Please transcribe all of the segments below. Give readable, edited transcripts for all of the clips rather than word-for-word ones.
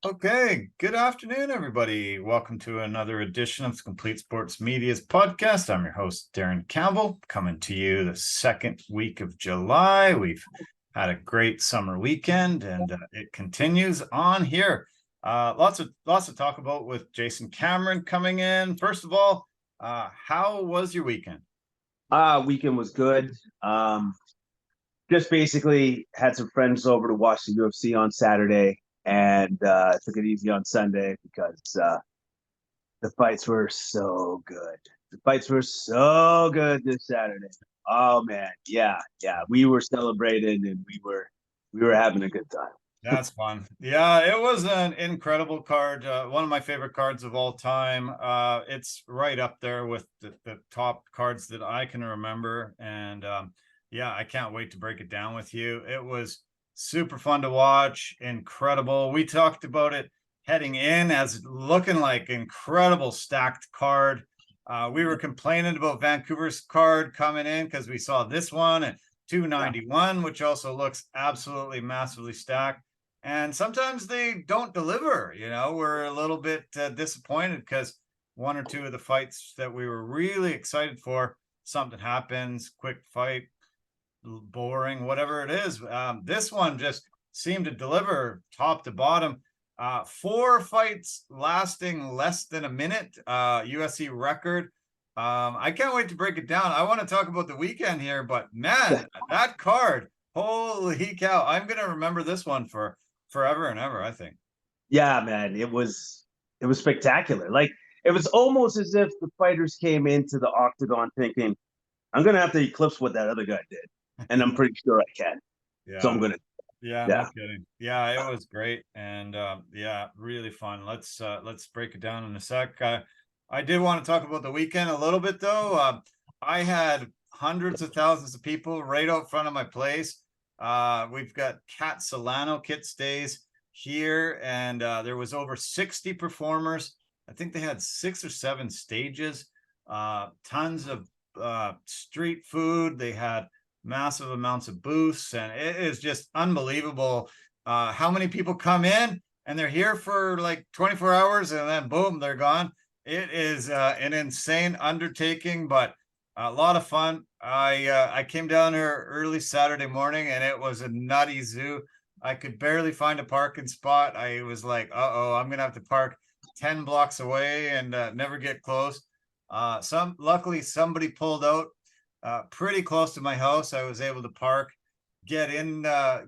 Okay, good afternoon, everybody. Welcome to another edition of the Complete Sports Media's podcast. I'm your host, Darren Campbell, coming to you the second week of July. We've had a great summer weekend, and it continues on here. Lots to talk about with Jason Cameron coming in. First of all, how was your weekend? Weekend was good. Just basically had some friends over to watch the UFC on Saturday, and took it easy on Sunday because the fights were so good. The fights were so good this Saturday. Oh man, yeah. We were celebrating and we were having a good time. That's fun. Yeah, it was an incredible card. One of my favorite cards of all time. It's right up there with the top cards that I can remember. And yeah, I can't wait to break it down with you. It was super fun to watch. Incredible. We talked about it heading in as looking like incredible stacked card. We were complaining about Vancouver's card coming in because we saw this one at 291, which also looks absolutely massively stacked. And sometimes they don't deliver. We're a little bit disappointed because one or two of the fights that we were really excited for, something happens, quick fight, boring, whatever it is. This one just seemed to deliver top to bottom. 4 fights lasting less than a minute, UFC record. I can't wait to break it down. I want to talk about the weekend here, but man, that card, holy cow, I'm going to remember this one for forever and ever, I think. Yeah, man, it was spectacular. Like it was almost as if the fighters came into the octagon thinking, "I'm gonna have to eclipse what that other guy did," and I'm pretty sure I can. So Yeah. I'm gonna. Yeah, Yeah. no kidding. Yeah, it was great. And yeah, really fun. Let's break it down in a sec. I did want to talk about the weekend a little bit though. I had hundreds of thousands of people right out front of my place. We've got Cat Solano Kit Stays here, and there was over 60 performers. I think they had 6 or 7 stages, tons of street food. They had massive amounts of booths, and it is just unbelievable how many people come in and they're here for like 24 hours and then boom, they're gone. It is an insane undertaking, but a lot of fun. I came down here early Saturday morning and it was a nutty zoo. I could barely find a parking spot. I was like, uh-oh, I'm gonna have to park 10 blocks away and never get close. Luckily somebody pulled out pretty close to my house. I was able to park, get in,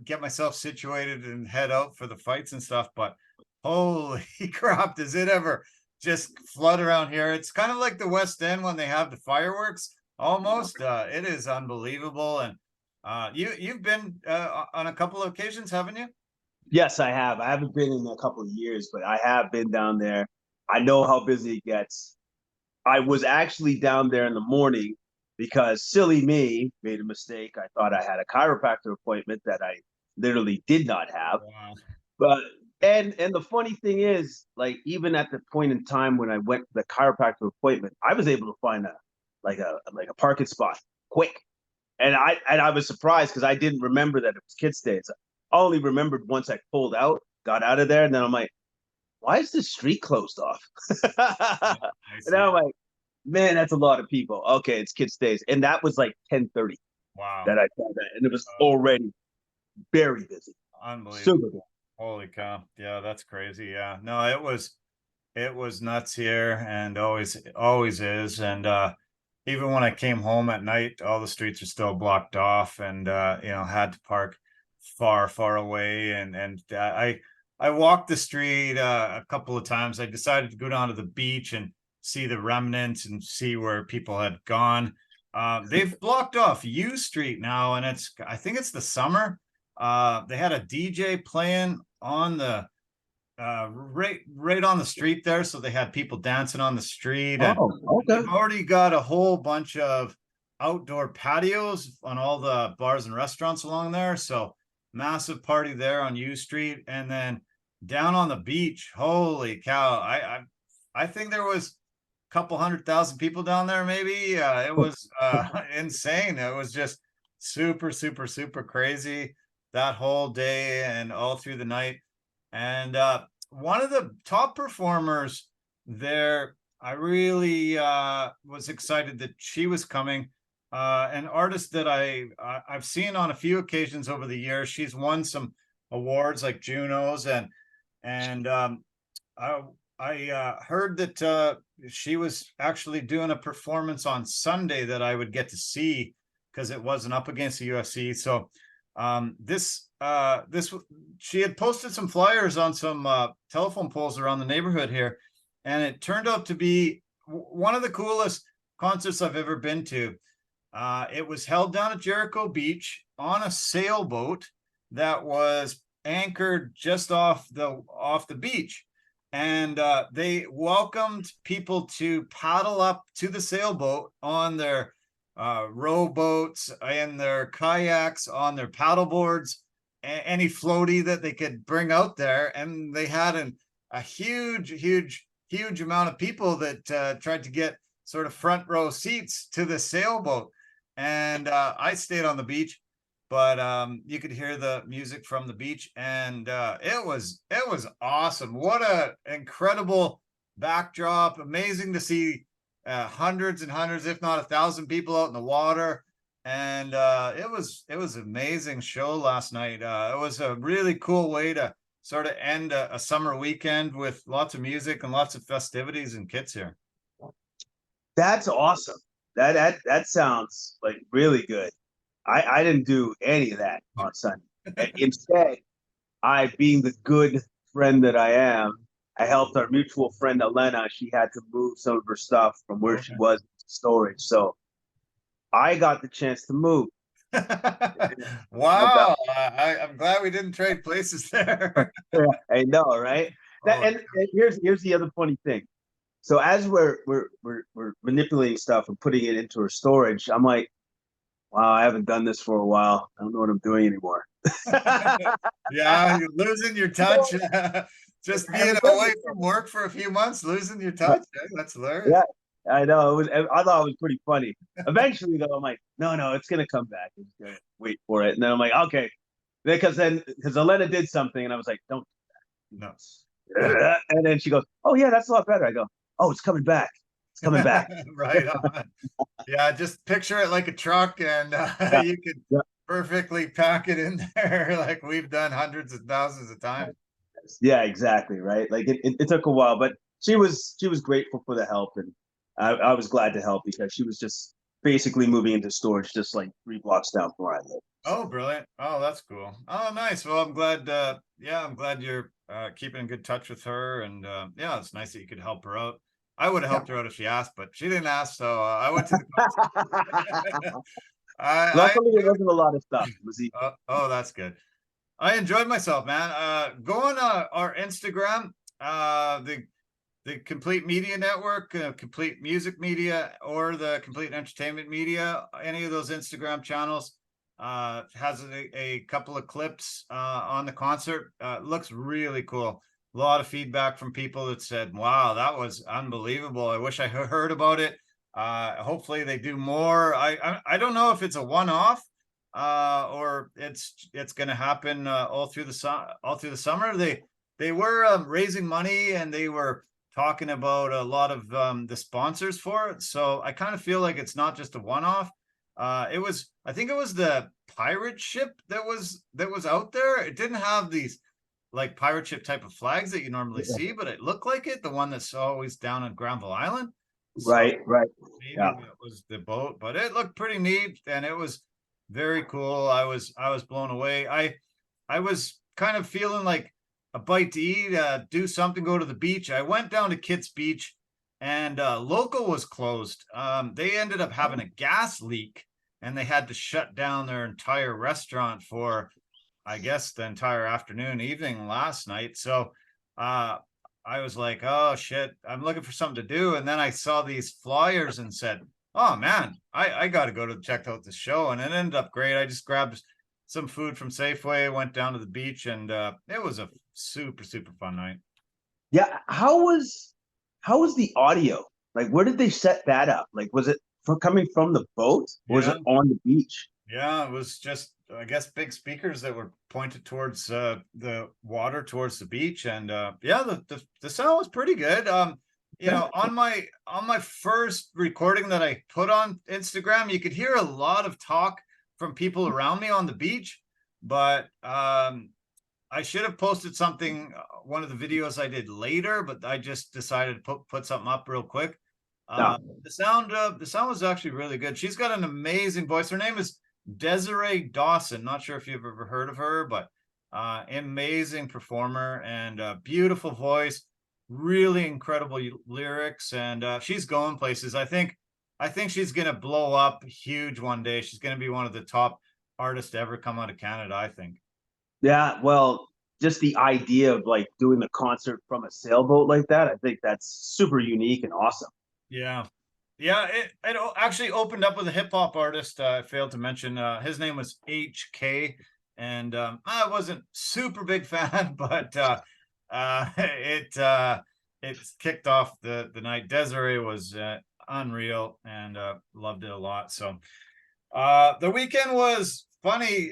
get myself situated and head out for the fights and stuff. But holy crap, does it ever just flood around here? It's kind of like the West End when they have the fireworks almost. It is unbelievable. And you've been on a couple of occasions, haven't you? Yes, I have. I haven't been in a couple of years, but I have been down there. I know how busy it gets. I was actually down there in the morning because silly me made a mistake. I thought I had a chiropractor appointment that I literally did not have. Wow. But and the funny thing is, like even at the point in time when I went to the chiropractor appointment, I was able to find a parking spot quick. And I was surprised because I didn't remember that it was kids' days. I only remembered once I pulled out, got out of there, and then I'm like, why is this street closed off? I And see. I'm like, man, that's a lot of people. Okay, it's kids' days. And that was like 10:30 Wow. that I found that. And it was already very busy. Unbelievable. Super busy. Holy cow. Yeah, that's crazy. Yeah. No, it was nuts here and always is. And even when I came home at night, all the streets are still blocked off and had to park far away. And I walked the street a couple of times. I decided to go down to the beach and see the remnants and see where people had gone. They've blocked off U Street now, and I think it's the summer. They had a DJ playing on the right on the street there, so they had people dancing on the street, and Oh, okay. they've already got a whole bunch of outdoor patios on all the bars and restaurants along there. So massive party there on U Street, and then down on the beach. Holy cow! I think there was a couple 100,000 people down there. Maybe it was insane. It was just super crazy that whole day and all through the night. And one of the top performers there. I really was excited that she was coming. An artist that I've seen on a few occasions over the years. She's won some awards like Junos, and I heard that she was actually doing a performance on Sunday that I would get to see because it wasn't up against the UFC. So this she had posted some flyers on some telephone poles around the neighborhood here, and it turned out to be one of the coolest concerts I've ever been to. It was held down at Jericho Beach on a sailboat that was anchored just off the beach, and they welcomed people to paddle up to the sailboat on their rowboats, in their kayaks, on their paddle boards, any floaty that they could bring out there. And they had a huge amount of people that tried to get sort of front row seats to the sailboat. And I stayed on the beach, but you could hear the music from the beach, and it was awesome. What a incredible backdrop. Amazing to see hundreds and hundreds, if not 1,000 people out in the water. And it was amazing show last night. It was a really cool way to sort of end a summer weekend with lots of music and lots of festivities and kids here. That's awesome. That sounds like really good. I didn't do any of that on Sunday. Instead, I, being the good friend that I am, I helped our mutual friend Elena. She had to move some of her stuff from where she was to storage, so I got the chance to move. Wow, I'm glad we didn't trade places there. I know, right? And here's the other funny thing. So as we're manipulating stuff and putting it into her storage, I'm like, wow, I haven't done this for a while. I don't know what I'm doing anymore. Yeah, you're losing your touch. Just being away from work for a few months, losing your touch. That's hilarious. Yeah, I know. I thought it was pretty funny. Eventually, though, I'm like, no, it's gonna come back. I'm just gonna wait for it. And then I'm like, okay, because Elena did something, and I was like, don't do that. No. And then she goes, oh yeah, that's a lot better. I go, oh, it's coming back. It's coming back. Right on. Yeah, just picture it like a truck, and you could perfectly pack it in there like we've done hundreds of thousands of times. Yeah, exactly. Right. Like it took a while, but she was grateful for the help, and I was glad to help because she was just basically moving into storage just like 3 blocks down from where I live. Oh, brilliant. Oh, that's cool. Oh, nice. Well, I'm glad I'm glad you're keeping in good touch with her, and yeah, it's nice that you could help her out. I would have helped her out if she asked, but she didn't ask, so I went to the Luckily, it wasn't a lot of stuff. Was he? Oh, that's good. I enjoyed myself, man. Go on our Instagram, the Complete Media Network, Complete Music Media, or the Complete Entertainment Media. Any of those Instagram channels has a couple of clips on the concert. Looks really cool. A lot of feedback from people that said, wow, that was unbelievable. I wish I heard about it. Hopefully they do more. I don't know if it's a one-off or it's going to happen all through the summer. They were raising money, and they were talking about a lot of the sponsors for it. So I kind of feel like it's not just a one-off. I think it was the pirate ship that was out there. It didn't have these like pirate ship type of flags that you normally see, but it looked like it, the one that's always down on Granville Island. So right. Maybe that was the boat, but it looked pretty neat, and it was very cool. I was blown away. I was kind of feeling like a bite to eat, do something, go to the beach. I went down to Kitts Beach, and local was closed. They ended up having a gas leak, and they had to shut down their entire restaurant for, I guess, the entire afternoon, evening last night. So I was like, oh shit, I'm looking for something to do. And then I saw these flyers and said, oh man, I got to go to check out the show. And it ended up great. I just grabbed some food from Safeway, went down to the beach, and it was a super fun night. Yeah. How was the audio? Like, where did they set that up? Like, was it coming from the boat, or was it on the beach? Yeah, it was just I guess, big speakers that were pointed towards the water, towards the beach, and yeah, the sound was pretty good. You know, on my first recording that I put on Instagram, you could hear a lot of talk from people around me on the beach, but I should have posted something, one of the videos I did later, but I just decided to put something up real quick. No. The sound was actually really good. She's got an amazing voice. Her name is Desiree Dawson. Not sure if you've ever heard of her, but amazing performer and beautiful voice, really incredible lyrics, and she's going places. I think she's gonna blow up huge one day. She's gonna be one of the top artists to ever come out of Canada, I think. Yeah, well, just the idea of like doing the concert from a sailboat like that, I think that's super unique and awesome. Yeah. Yeah, it actually opened up with a hip hop artist. I failed to mention his name was HK, and I wasn't super big fan, but it kicked off the night. Desiree was unreal, and loved it a lot. So the weekend was funny.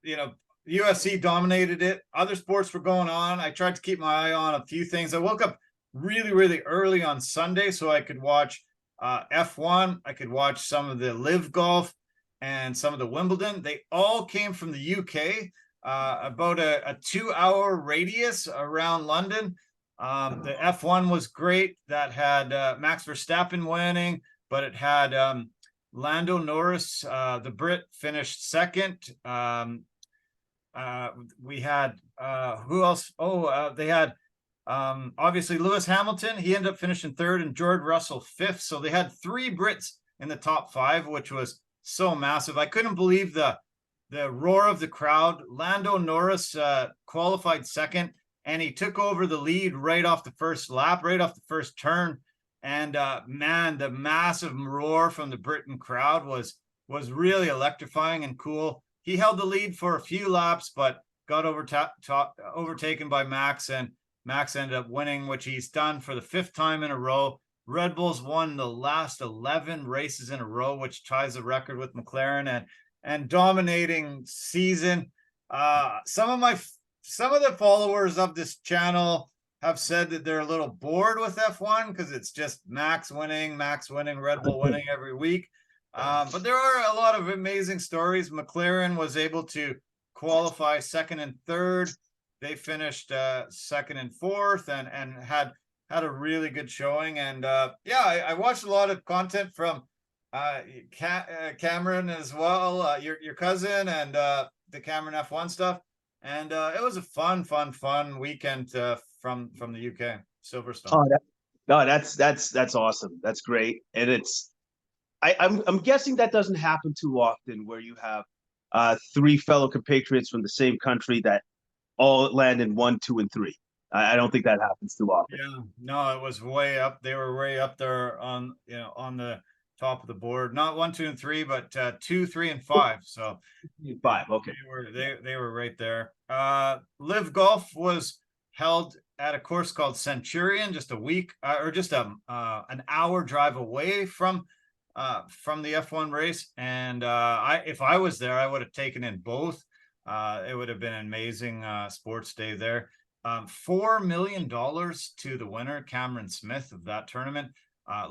You know, UFC dominated it. Other sports were going on. I tried to keep my eye on a few things. I woke up really early on Sunday so I could watch F1. I could watch some of the Live Golf and some of the Wimbledon. They all came from the UK, about a 2-hour radius around London. The F1 was great. That had Max Verstappen winning, but it had Lando Norris, the Brit, finished second. We had who else? They had obviously Lewis Hamilton. He ended up finishing third, and George Russell fifth. So they had 3 Brits in the top 5, which was so massive. I couldn't believe the roar of the crowd. Lando Norris qualified second, and he took over the lead right off the first lap, right off the first turn. And man, the massive roar from the Britain crowd was really electrifying and cool. He held the lead for a few laps, but got overtaken by Max, and Max ended up winning, which he's done for the 5th time in a row. Red Bull's won the last 11 races in a row, which ties the record with McLaren, and dominating season. Some of the followers of this channel have said that they're a little bored with F1 because it's just Max winning, Red Bull winning every week. But there are a lot of amazing stories. McLaren was able to qualify second and third. They finished second and fourth, and had a really good showing. And yeah, I watched a lot of content from Cameron as well, your cousin, and the Cameron F1 stuff. And it was a fun weekend from the UK, Silverstone. Oh, no, that's awesome. That's great, and I'm guessing that doesn't happen too often, where you have 3 fellow compatriots from the same country that all land in 1, 2, and 3. I don't think that happens too often. Yeah, no, it was way up. They were way up there on the top of the board. Not 1, 2, and 3, but 2, 3, and 5. So 5. Okay. They were right there. Live Golf was held at a course called Centurion, just a week or just an hour drive away from the F1 race. And if I was there, I would have taken in both. It would have been an amazing sports day there. $4 million to the winner, Cameron Smith, of that tournament.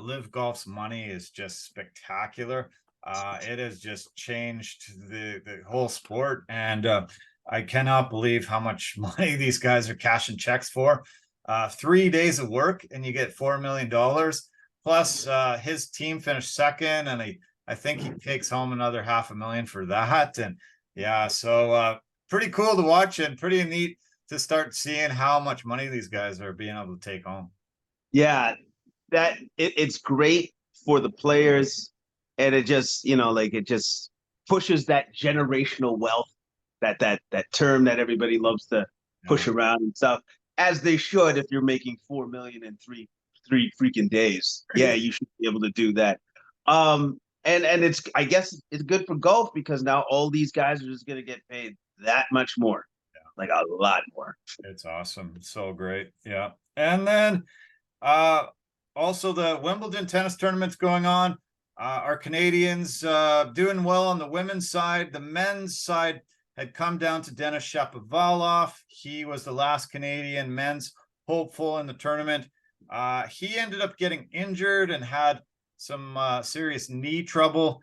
Live Golf's money is just spectacular. It has just changed the whole sport, and I cannot believe how much money these guys are cashing checks for. 3 days of work, and you get $4 million. Plus, his team finished second, and I think he takes home another $500,000 for that. And yeah, so pretty cool to watch, and pretty neat to start seeing how much money these guys are being able to take home. Yeah, it's great for the players, and it just, it just pushes that generational wealth, that term that everybody loves to push around and stuff, as they should. If you're making $4 million in three freaking days, yeah, you should be able to do that. And it's, I guess it's good for golf, because now all these guys are just going to get paid that much more. Like a lot more. It's awesome. It's so great. Yeah. And then also the Wimbledon tennis tournament's going on. Our Canadians doing well on the women's side. The men's side had come down to Denis Shapovalov. He was the last Canadian men's hopeful in the tournament. He ended up getting injured and had some serious knee trouble.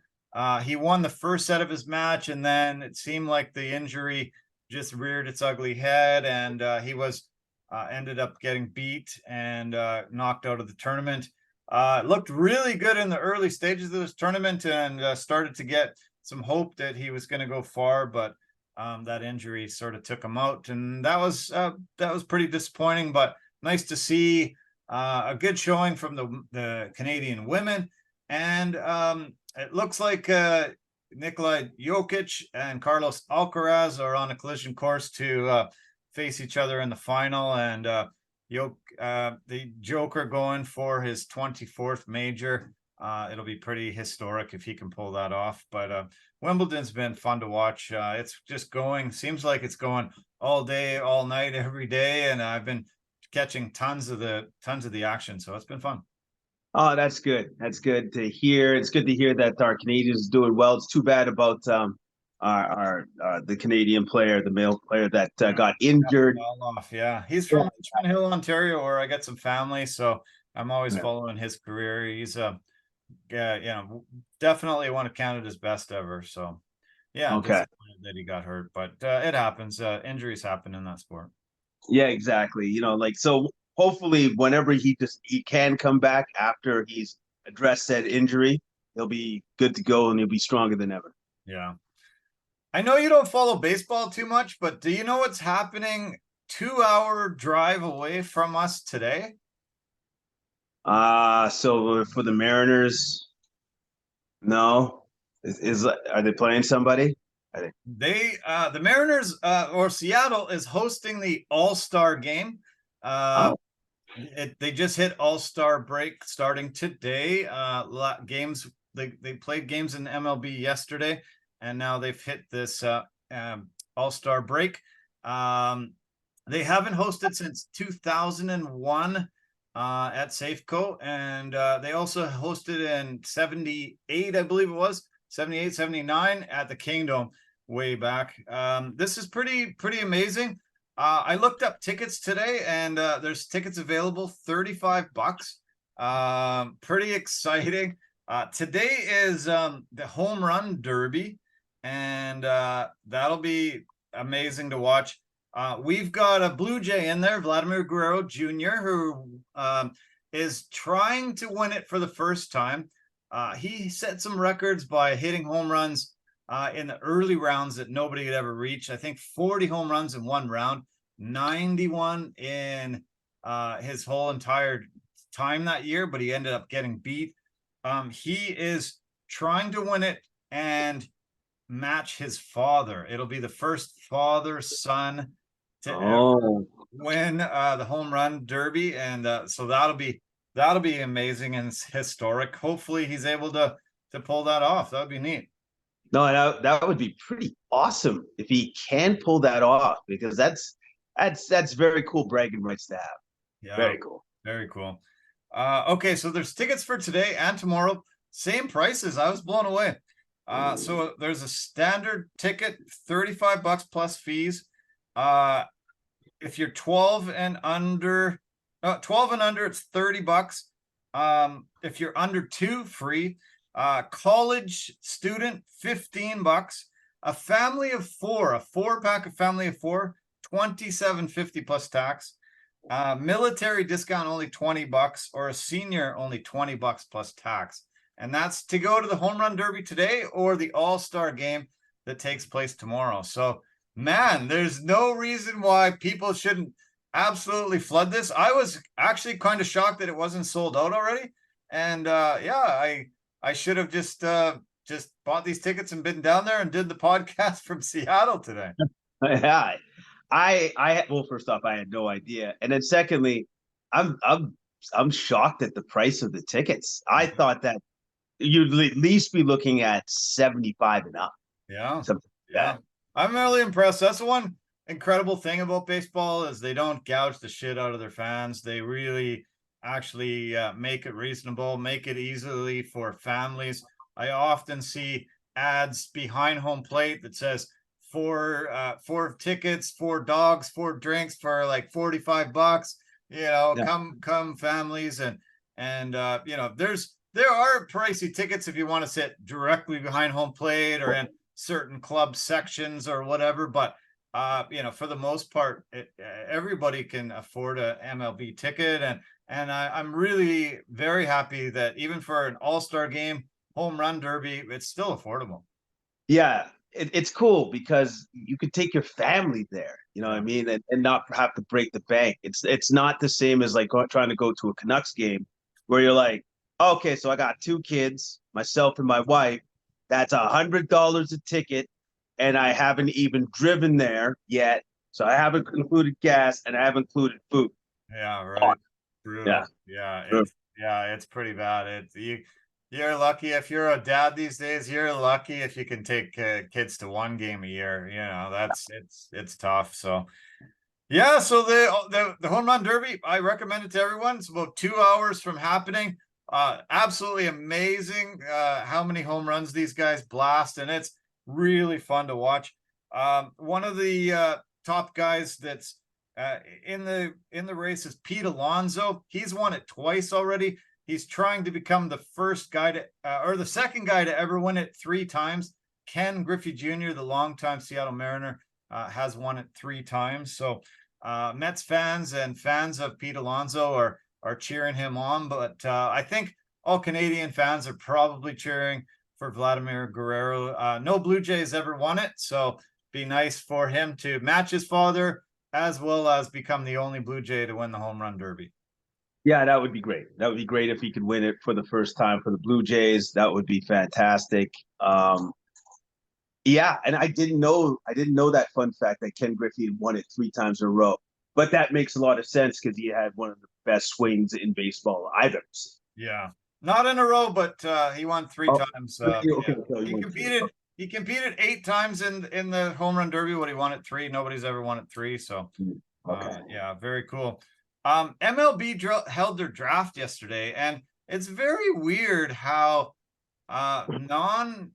He won the first set of his match, and then it seemed like the injury just reared its ugly head, and he was ended up getting beat and knocked out of the tournament. Looked really good in the early stages of this tournament, and started to get some hope that he was going to go far, but that injury sort of took him out, and that was pretty disappointing. But nice to see a good showing from the Canadian women, and it looks like Nikola Jokic and Carlos Alcaraz are on a collision course to face each other in the final, and the Joker going for his 24th major. It'll be pretty historic if he can pull that off. But Wimbledon's been fun to watch. It's just seems like it's going all day, all night, every day, and I've been catching tons of the action, so it's been fun. Oh, that's good. That's good to hear. It's good to hear that our Canadians are doing well. It's too bad about our the Canadian player, the male player that got injured. Yeah, he's from Richmond Hill, Ontario, where I got some family, so I'm always following his career. He's definitely one of Canada's best ever. So yeah, okay, that he got hurt, but it happens. Injuries happen in that sport. Yeah, exactly. So hopefully whenever he can come back after he's addressed that injury, he'll be good to go and he'll be stronger than ever. Yeah. I know you don't follow baseball too much, but do you know what's happening 2-hour drive away from us today? So for the Mariners, no. Are they playing somebody? The Mariners or Seattle is hosting the All-Star game. They just hit All-Star break starting today. Games they played games in MLB yesterday, and now they've hit this All-Star break. They haven't hosted since 2001 at Safeco, and they also hosted in 78, I believe it was 78, 79 at the Kingdom way back. This is pretty amazing. I looked up tickets today, and there's tickets available, $35. Pretty exciting. Today is the Home Run Derby, and that'll be amazing to watch. We've got a Blue Jay in there, Vladimir Guerrero Jr., who is trying to win it for the first time. He set some records by hitting home runs in the early rounds that nobody had ever reached. I think 40 home runs in one round, 91 in his whole entire time that year, but he ended up getting beat. He is trying to win it and match his father. It'll be the first father-son to ever win the Home Run Derby, and so that'll be amazing and historic. Hopefully he's able to pull that off. That would be neat. No, that would be pretty awesome if he can pull that off, because that's very cool bragging rights to have. Yeah, very cool. Very cool. Okay, so there's tickets for today and tomorrow. Same prices. I was blown away. So there's a standard ticket, $35 plus fees. If you're 12 and under, it's $30. If you're under 2, free. College student, $15. A family of 4, a 4-pack of family of 4, $27.50 plus tax. Military discount only $20, or a senior only $20 plus tax. And that's to go to the Home Run Derby today or the All-Star game that takes place tomorrow. So, man, there's no reason why people shouldn't absolutely flood this. I was actually kind of shocked that it wasn't sold out already. And I should have just bought these tickets and been down there and did the podcast from Seattle today. Yeah, well, first off, I had no idea, and then secondly, I'm shocked at the price of the tickets. I thought that you'd at least be looking at 75 and up. Yeah, I'm really impressed. That's the one incredible thing about baseball is they don't gouge the shit out of their fans. They really actually make it reasonable, make it easily for families. I often see ads behind home plate that says four tickets, 4 dogs, 4 drinks for like $45. Yeah. Come families, and there are pricey tickets if you want to sit directly behind home plate or in certain club sections or whatever, but for the most part, everybody can afford a MLB ticket, and I'm really very happy that even for an all-star game, home run derby, it's still affordable. Yeah, it's cool because you could take your family there, you know what I Yeah. mean, and not have to break the bank. It's not the same as like trying to go to a Canucks game where you're like, okay, so I got 2 kids, myself and my wife. That's $100 a ticket, and I haven't even driven there yet. So I haven't included gas and I haven't included food. Yeah, Oh, right. yeah, Brutal. Yeah, true. it's pretty bad. You're lucky if you're a dad these days. You're lucky if you can take kids to one game a year. That's it's tough. So yeah, so the home run derby, I recommend it to everyone. It's about 2 hours from happening. Absolutely amazing how many home runs these guys blast, and it's really fun to watch. One of the top guys that's in the race is Pete Alonso. He's won it twice already. He's trying to become the first guy to or the second guy to ever win it 3 times. Ken Griffey Jr., the longtime Seattle Mariner, has won it 3 times. So Mets fans and fans of Pete Alonso are cheering him on, but I think all Canadian fans are probably cheering for Vladimir Guerrero. No Blue Jays ever won it, so be nice for him to match his father as well as become the only Blue Jay to win the home run derby. Yeah, that would be great. That would be great if he could win it for the first time for the Blue Jays. That would be fantastic. Yeah, and I didn't know that fun fact that Ken Griffey had won it 3 times in a row. But that makes a lot of sense because he had one of the best swings in baseball I've ever seen. Yeah, not in a row, but he won three Oh, times. okay, Yeah, so you he won three. competed. He competed 8 times in the home run derby. What he won at 3. Nobody's ever won at 3. So Okay. yeah, very cool. MLB held their draft yesterday, and it's very weird how non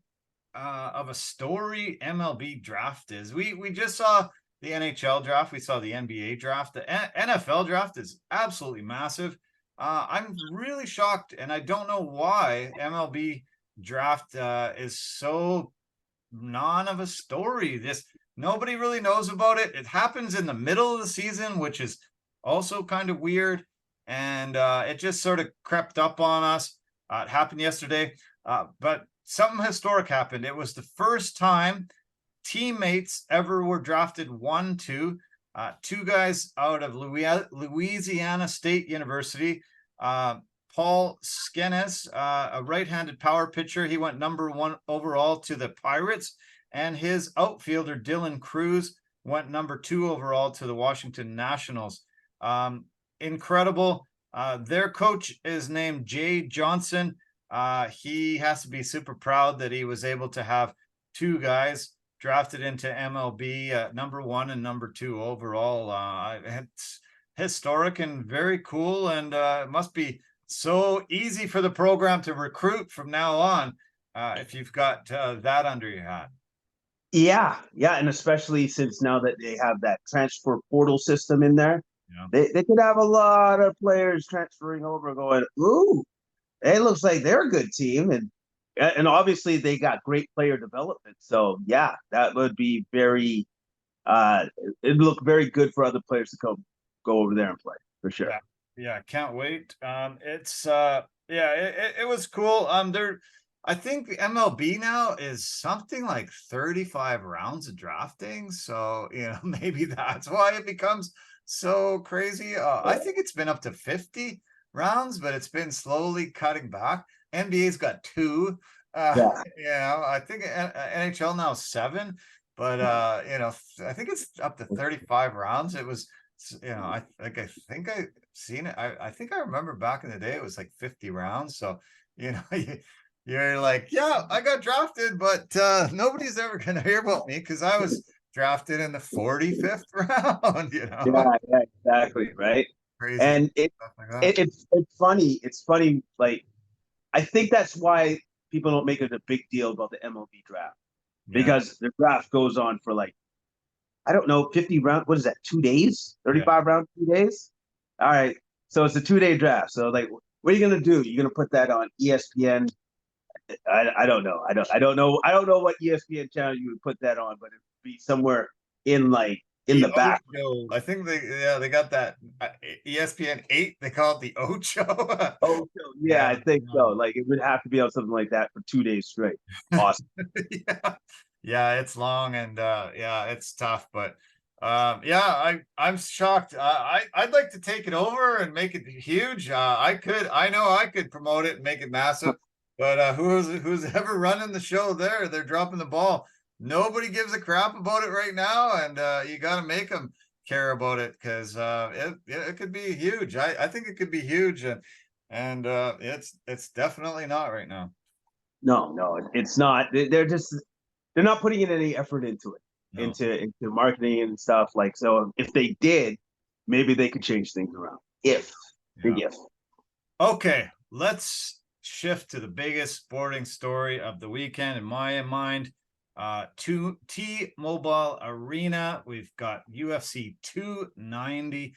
of a story MLB draft is. We just saw the NHL draft, we saw the NBA draft, the NFL draft is absolutely massive. I'm really shocked, and I don't know why MLB draft is so non of a story. This Nobody really knows about it. It happens in the middle of the season, which is also kind of weird, and it just sort of crept up on us. It happened yesterday, but something historic happened. It was the first time teammates ever were drafted 1-2. 2 guys out of Louisiana State University. Paul Skenes, a right-handed power pitcher. He went number 1 overall to the Pirates, and his outfielder Dylan Cruz went number 2 overall to the Washington Nationals. Incredible. Their coach is named Jay Johnson. He has to be super proud that he was able to have 2 guys drafted into MLB, number 1 and number 2 overall. It's historic and very cool, and it must be so easy for the program to recruit from now on if you've got that under your hat. Yeah, and especially since now that they have that transfer portal system in there, Yeah. they could have a lot of players transferring over going, ooh, it looks like they're a good team. And obviously they got great player development. So yeah, that would be very it'd look very good for other players to go over there and play for sure. Yeah, can't wait. It was cool. I think the MLB now is something like 35 rounds of drafting, so maybe that's why it becomes so crazy. I think it's been up to 50 rounds, but it's been slowly cutting back. NBA's got 2. Yeah. I think NHL now 7, but I think it's up to 35 rounds. It was, I think I've seen it. I think I remember back in the day it was like 50 rounds. So you're like, yeah, I got drafted, but nobody's ever gonna hear about me because I was drafted in the 45th round. Yeah, exactly, right. Crazy And stuff like that. it's funny. It's funny. Like, I think that's why people don't make it a big deal about the MLB draft, Yeah, because the draft goes on for like, I don't know, 50 rounds. What is that? 2 days? yeah. 35 rounds, 2 days? All right. So it's a 2 day draft. So like, what are you gonna do? You're gonna put that on ESPN? I don't know. I don't know what ESPN channel you would put that on, but it'd be somewhere in like in the back. Ocho. I think they got that ESPN 8. They call it the Ocho. Oh, so, yeah, Yeah, I think so. Like, it would have to be on something like that for 2 days straight. Awesome. yeah, yeah, it's long and yeah, it's tough, but yeah, I'm shocked. I'd like to take it over and make it huge. I know I could promote it and make it massive, but who's ever running the show there? They're dropping the ball. Nobody gives a crap about it right now, and you got to make them care about it because it could be huge. I think it could be huge, and it's definitely not right now. No, no, it's not. They're not putting in any effort into it, No. into marketing and stuff. Like, so if they did, maybe they could change things around. If Yeah. big if. Okay, let's shift to the biggest sporting story of the weekend in my mind. To T-Mobile Arena, we've got UFC 290,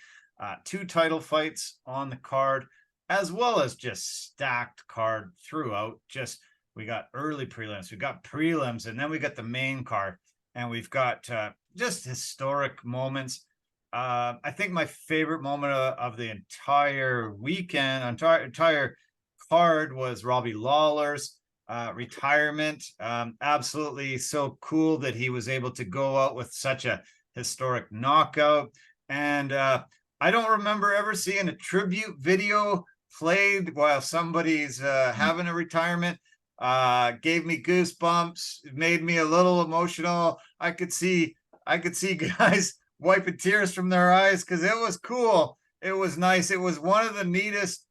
two title fights on the card, as well as just stacked card throughout. Just we got early prelims, we got prelims, and then we got the main card, and we've got just historic moments. I think my favorite moment of the entire weekend, entire card, was Robbie Lawler's retirement. Absolutely so cool that he was able to go out with such a historic knockout. And I don't remember ever seeing a tribute video played while somebody's having a retirement. Gave me goosebumps. It made me a little emotional. I could see guys wiping tears from their eyes because it was cool. It was nice. It was one of the neatest,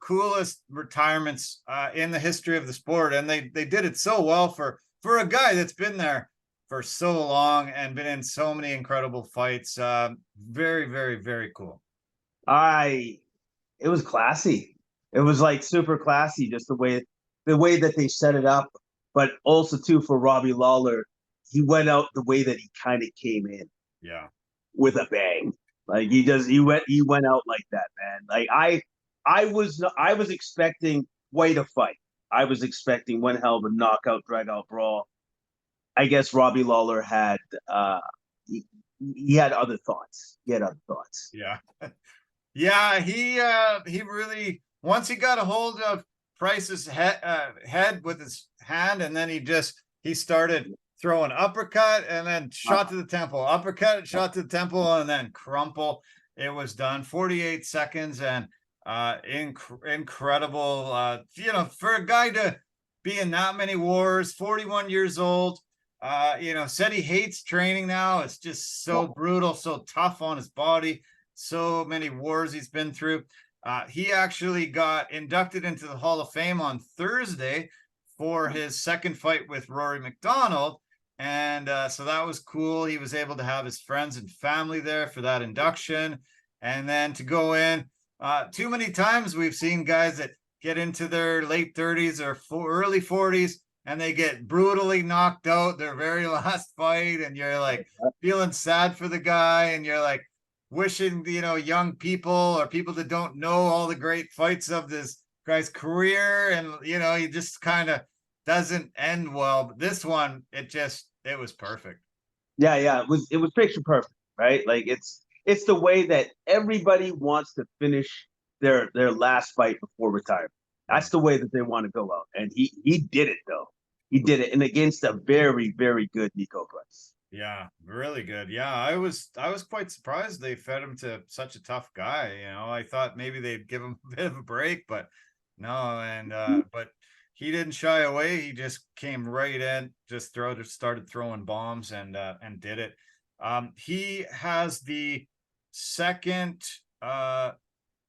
coolest retirements in the history of the sport, and they did it so well for a guy that's been there for so long and been in so many incredible fights. Very, very, very cool. I It was classy. It was like super classy, just the way that they set it up. But also too, for Robbie Lawler, he went out the way that he kind of came in, Yeah, with a bang. Like, he went out like that, man. Like, I was expecting quite a fight. I was expecting one hell of a knockout, drag out brawl. I guess Robbie Lawler had he, he had other thoughts. He had other thoughts. yeah. Yeah, he really, once he got a hold of Price's head with his hand, and then he started throwing uppercut and then shot to the temple, uppercut, shot to the temple, and then crumple. It was done. 48 seconds, and incredible. For a guy to be in that many wars, 41 years old. Said he hates training now. It's just so brutal, so tough on his body. So many wars he's been through. He actually got inducted into the Hall of Fame on Thursday for his second fight with Rory McDonald. And so that was cool. He was able to have his friends and family there for that induction. And then to go in, too many times we've seen guys that get into their late 30s or early 40s and they get brutally knocked out their very last fight. And you're like feeling sad for the guy. And you're like, wishing young people or people that don't know all the great fights of this guy's career, and he just kind of doesn't end well. But this one, it was perfect. Yeah, yeah, it was picture perfect, right? Like, it's the way that everybody wants to finish their last fight before retirement. Yeah. That's the way that they want to go out, and he did it though. He did it, and against a very, very good Niko Price. Yeah, really good. Yeah, I was quite surprised they fed him to such a tough guy. I thought maybe they'd give him a bit of a break, but no. And but he didn't shy away. He just came right in, just started throwing bombs and did it. He has the second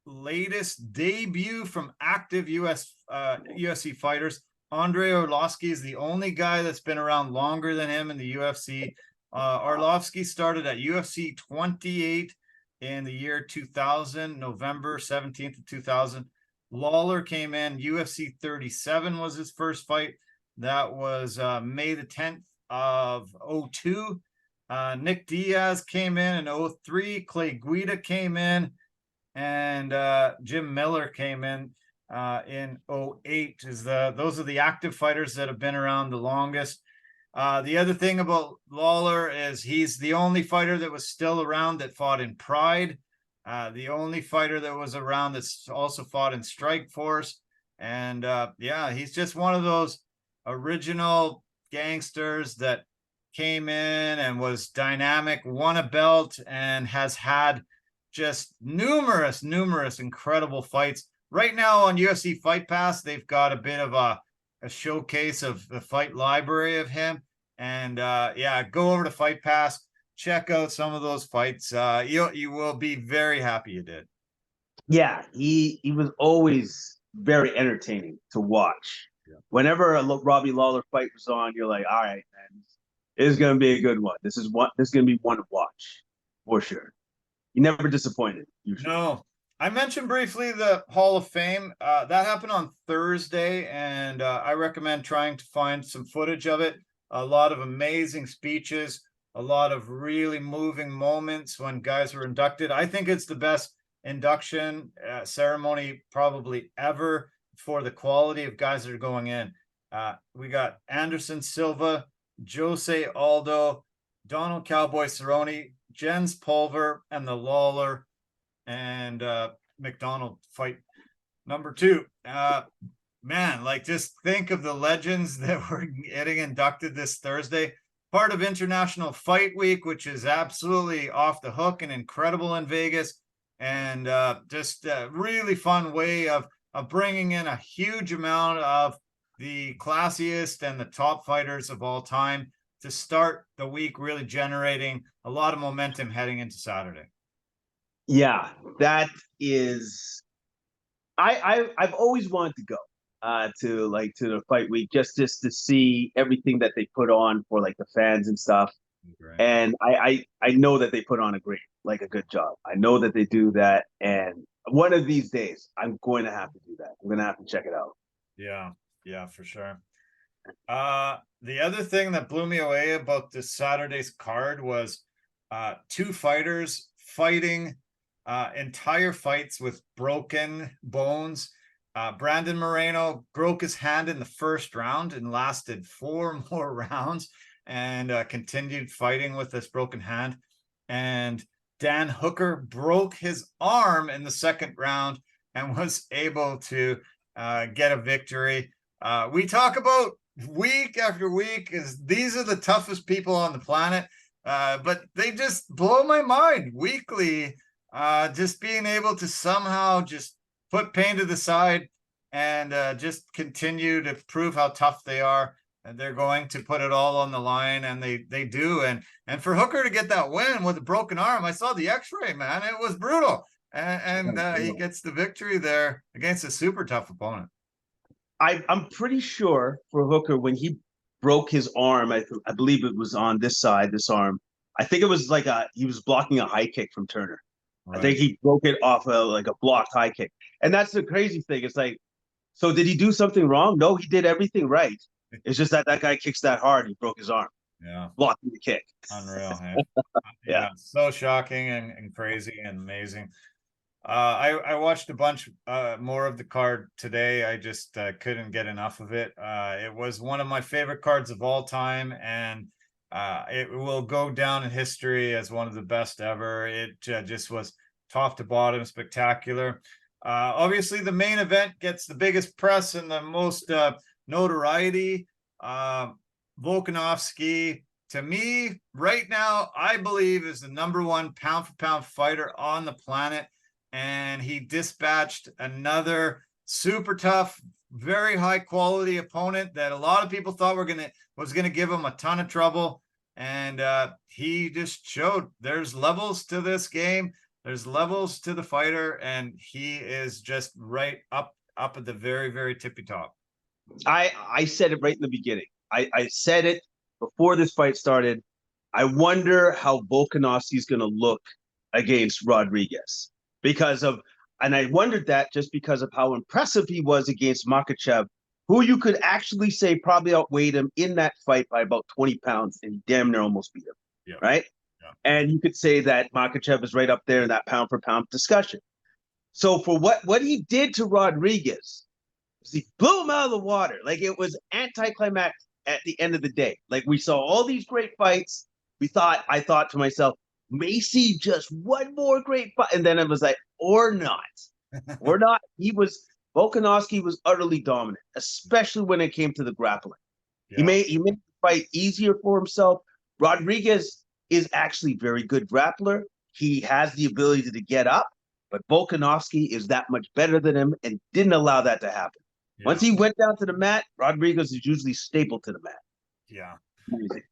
latest debut from active UFC fighters. Andre Arlovski is the only guy that's been around longer than him in the UFC. Arlovski started at UFC 28 in the year 2000, November 17th of 2000. Lawler came in, UFC 37 was his first fight. That was May the 10th of 02. Nick Diaz came in 03. Clay Guida came in, and Jim Miller came in 08. Those are the active fighters that have been around the longest. The other thing about Lawler is he's the only fighter that was still around that fought in Pride. The only fighter that was around that's also fought in Strikeforce. And yeah, he's just one of those original gangsters that came in and was dynamic, won a belt, and has had just numerous incredible fights. Right now on UFC Fight Pass, they've got a bit of a showcase of the fight library of him. And yeah, go over to Fight Pass, check out some of those fights. You will be very happy you did. Yeah, he was always very entertaining to watch. Yeah. Whenever a Robbie Lawler fight was on, you're like, all right, man, this is going to be a good one. This is going to be one to watch for sure. He never disappointed. Usually. No. I mentioned briefly the Hall of Fame. That happened on Thursday, and I recommend trying to find some footage of it. A lot of amazing speeches, a lot of really moving moments when guys were inducted. I think it's the best induction ceremony probably ever for the quality of guys that are going in. We got Anderson Silva, Jose Aldo, Donald Cowboy Cerrone, Jens Pulver, and the Lawler and McDonald fight number 2. Man, like, just think of the legends that were getting inducted this Thursday. Part of International Fight Week, which is absolutely off the hook and incredible in Vegas. And just a really fun way of bringing in a huge amount of the classiest and the top fighters of all time to start the week, really generating a lot of momentum heading into Saturday. Yeah, that is. I've always wanted to go to the fight week just to see everything that they put on for like the fans and stuff. Right. And I know that they put on a good job. I know that they do that, and one of these days I'm going to have to do that. I'm going to have to check it out. Yeah, for sure. The other thing that blew me away about this Saturday's card was 2 fighters fighting entire fights with broken bones. Brandon Moreno broke his hand in the first round and lasted 4 more rounds and continued fighting with this broken hand. And Dan Hooker broke his arm in the second round and was able to get a victory. We talk about week after week is these are the toughest people on the planet, but they just blow my mind weekly. Just being able to somehow just put pain to the side and just continue to prove how tough they are. And they're going to put it all on the line, and they do. And for Hooker to get that win with a broken arm, I saw the X-ray, man. It was brutal. And he gets the victory there against a super tough opponent. I'm pretty sure for Hooker, when he broke his arm, I believe it was on this side, this arm. I think it was like he was blocking a high kick from Turner. Right. I think he broke it off like a blocked high kick. And that's the crazy thing. It's like, so did he do something wrong? No, he did everything right. It's just that guy kicks that hard. He broke his arm. Yeah. Blocking the kick. Unreal. Hey? Yeah. So shocking and crazy and amazing. I watched a bunch more of the card today. I just couldn't get enough of it. It was one of my favorite cards of all time, and it will go down in history as one of the best ever. It just was top to bottom spectacular. Obviously, the main event gets the biggest press and the most notoriety. Volkanovski, to me, right now, I believe is the #1 pound-for-pound fighter on the planet. And he dispatched another super tough, very high quality opponent that a lot of people thought was gonna give him a ton of trouble. And he just showed there's levels to this game. There's levels to the fighter, and he is just right up at the very, very tippy top. I said it right in the beginning. I said it before this fight started. I wonder how Volkanovski is going to look against Rodriguez because of, and I wondered that just because of how impressive he was against Makachev, who you could actually say probably outweighed him in that fight by about 20 pounds, and he damn near almost beat him, right? Yeah. And you could say that Makachev is right up there in that pound for pound discussion. So for what he did to Rodriguez, he blew him out of the water. Like, it was anticlimactic at the end of the day. Like, we saw all these great fights. I thought to myself, may see just one more great fight. And then it was like, or not. Or not. Volkanovski was utterly dominant, especially when it came to the grappling. Yeah. He made the fight easier for himself. Rodriguez is actually a very good grappler. He has the ability to get up, but Volkanovski is that much better than him and didn't allow that to happen. Yeah. Once he went down to the mat, Rodriguez is usually stapled to the mat. Yeah.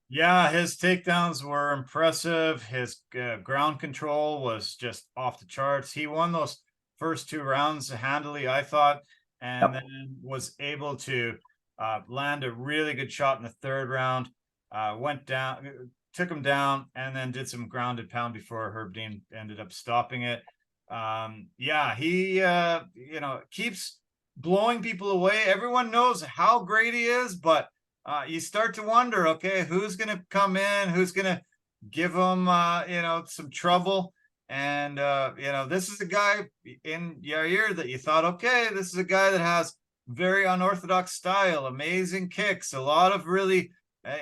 Yeah, his takedowns were impressive. His ground control was just off the charts. He won those first 2 rounds handily, I thought, and then was able to land a really good shot in the 3rd round. Went down, took him down, and then did some grounded pound before Herb Dean ended up stopping it. Yeah, he keeps blowing people away. Everyone knows how great he is, but you start to wonder, okay, who's going to come in, who's going to give him, some trouble. And, this is a guy in Yair that you thought, okay, this is a guy that has very unorthodox style, amazing kicks, a lot of really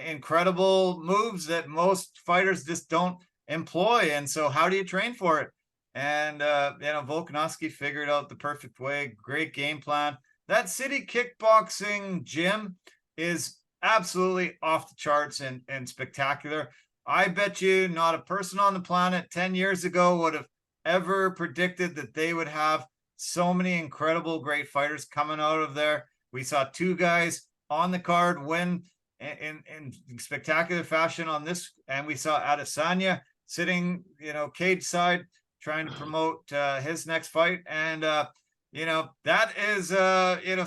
incredible moves that most fighters just don't employ. And so how do you train for it? And, Volkanovski figured out the perfect way. Great game plan. That city kickboxing gym is absolutely off the charts and spectacular. I bet you not a person on the planet 10 years ago would have ever predicted that they would have so many incredible, great fighters coming out of there. We saw 2 guys on the card win in spectacular fashion on this, and we saw Adesanya sitting, cage side, trying to promote his next fight. And, that is,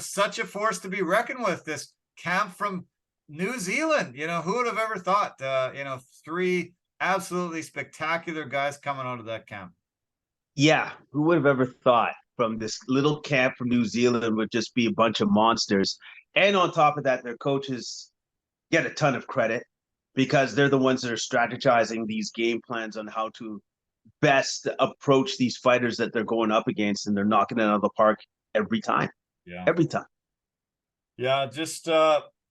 such a force to be reckoned with, this camp from New Zealand. Who would have ever thought, 3 absolutely spectacular guys coming out of that camp? Yeah, who would have ever thought from this little camp from New Zealand would just be a bunch of monsters. And on top of that, their coaches get a ton of credit because they're the ones that are strategizing these game plans on how to best approach these fighters that they're going up against, and they're knocking it out of the park every time. Yeah. Every time. Yeah, just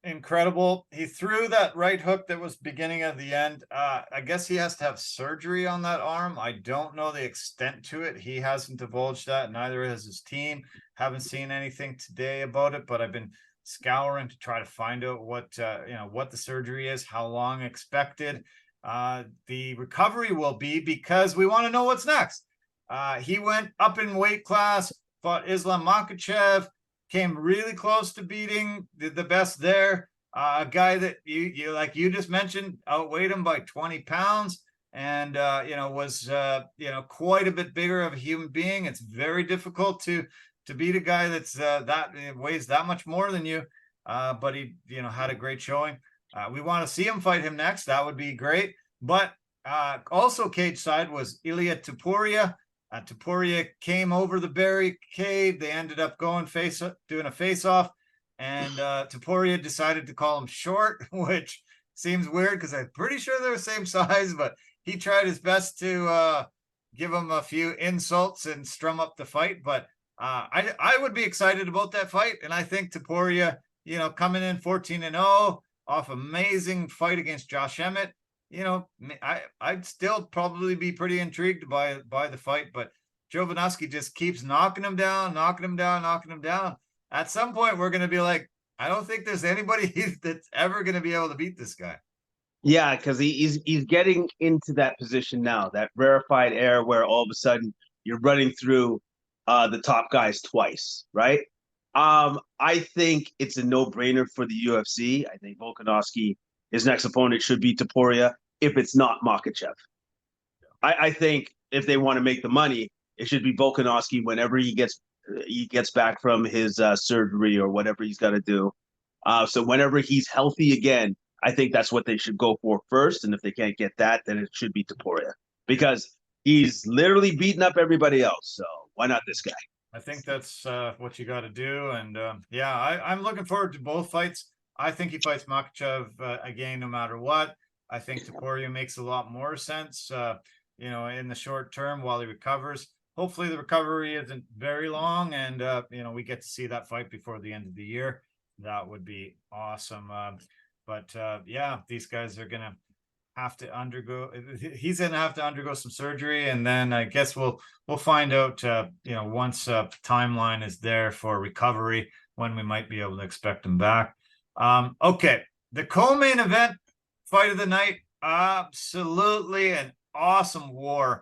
incredible. He threw that right hook that was beginning of the end. I guess he has to have surgery on that arm. I don't know the extent to it. He hasn't divulged that. Neither has his team. Haven't seen anything today about it, but I've been scouring to try to find out what the surgery is, how long expected the recovery will be, because we want to know what's next. He went up in weight class, fought Islam Makachev, came really close to beating the best there. A guy that you like you just mentioned outweighed him by 20 pounds and was quite a bit bigger of a human being. It's very difficult to beat a guy that's that weighs that much more than you. But he had a great showing. We want to see him fight him next. That would be great. But also cage side was Illia Topuria. Topuria came over the barricade. They ended up doing a face-off, and Topuria decided to call him short, which seems weird because I'm pretty sure they're the same size, but he tried his best to give him a few insults and strum up the fight. But I would be excited about that fight, and I think Topuria, coming in 14-0 off amazing fight against Josh Emmett, I'd still probably be pretty intrigued by the fight, but Volkanovski just keeps knocking him down. At some point, we're going to be like, I don't think there's anybody that's ever going to be able to beat this guy. Yeah, because he's getting into that position now, that rarefied air where all of a sudden you're running through the top guys twice, right? I think it's a no-brainer for the UFC. I think Volkanovski, his next opponent, should be Topuria if it's not Makachev. I think if they want to make the money, it should be Volkanovski whenever he gets back from his surgery or whatever he's got to do. So whenever he's healthy again, I think that's what they should go for first. And if they can't get that, then it should be Topuria, because He's literally beating up everybody else. So why not this guy? I think that's what you got to do. And yeah, I'm looking forward to both fights. I think he fights Makachev again, no matter what. I think Topuria makes a lot more sense, in the short term while he recovers. Hopefully the recovery isn't very long and, we get to see that fight before the end of the year. That would be awesome. But yeah, these guys are going to he's going to have to undergo some surgery. And then I guess we'll find out, once timeline is there for recovery, when we might be able to expect him back. Okay. The co-main event fight of the night, absolutely an awesome war.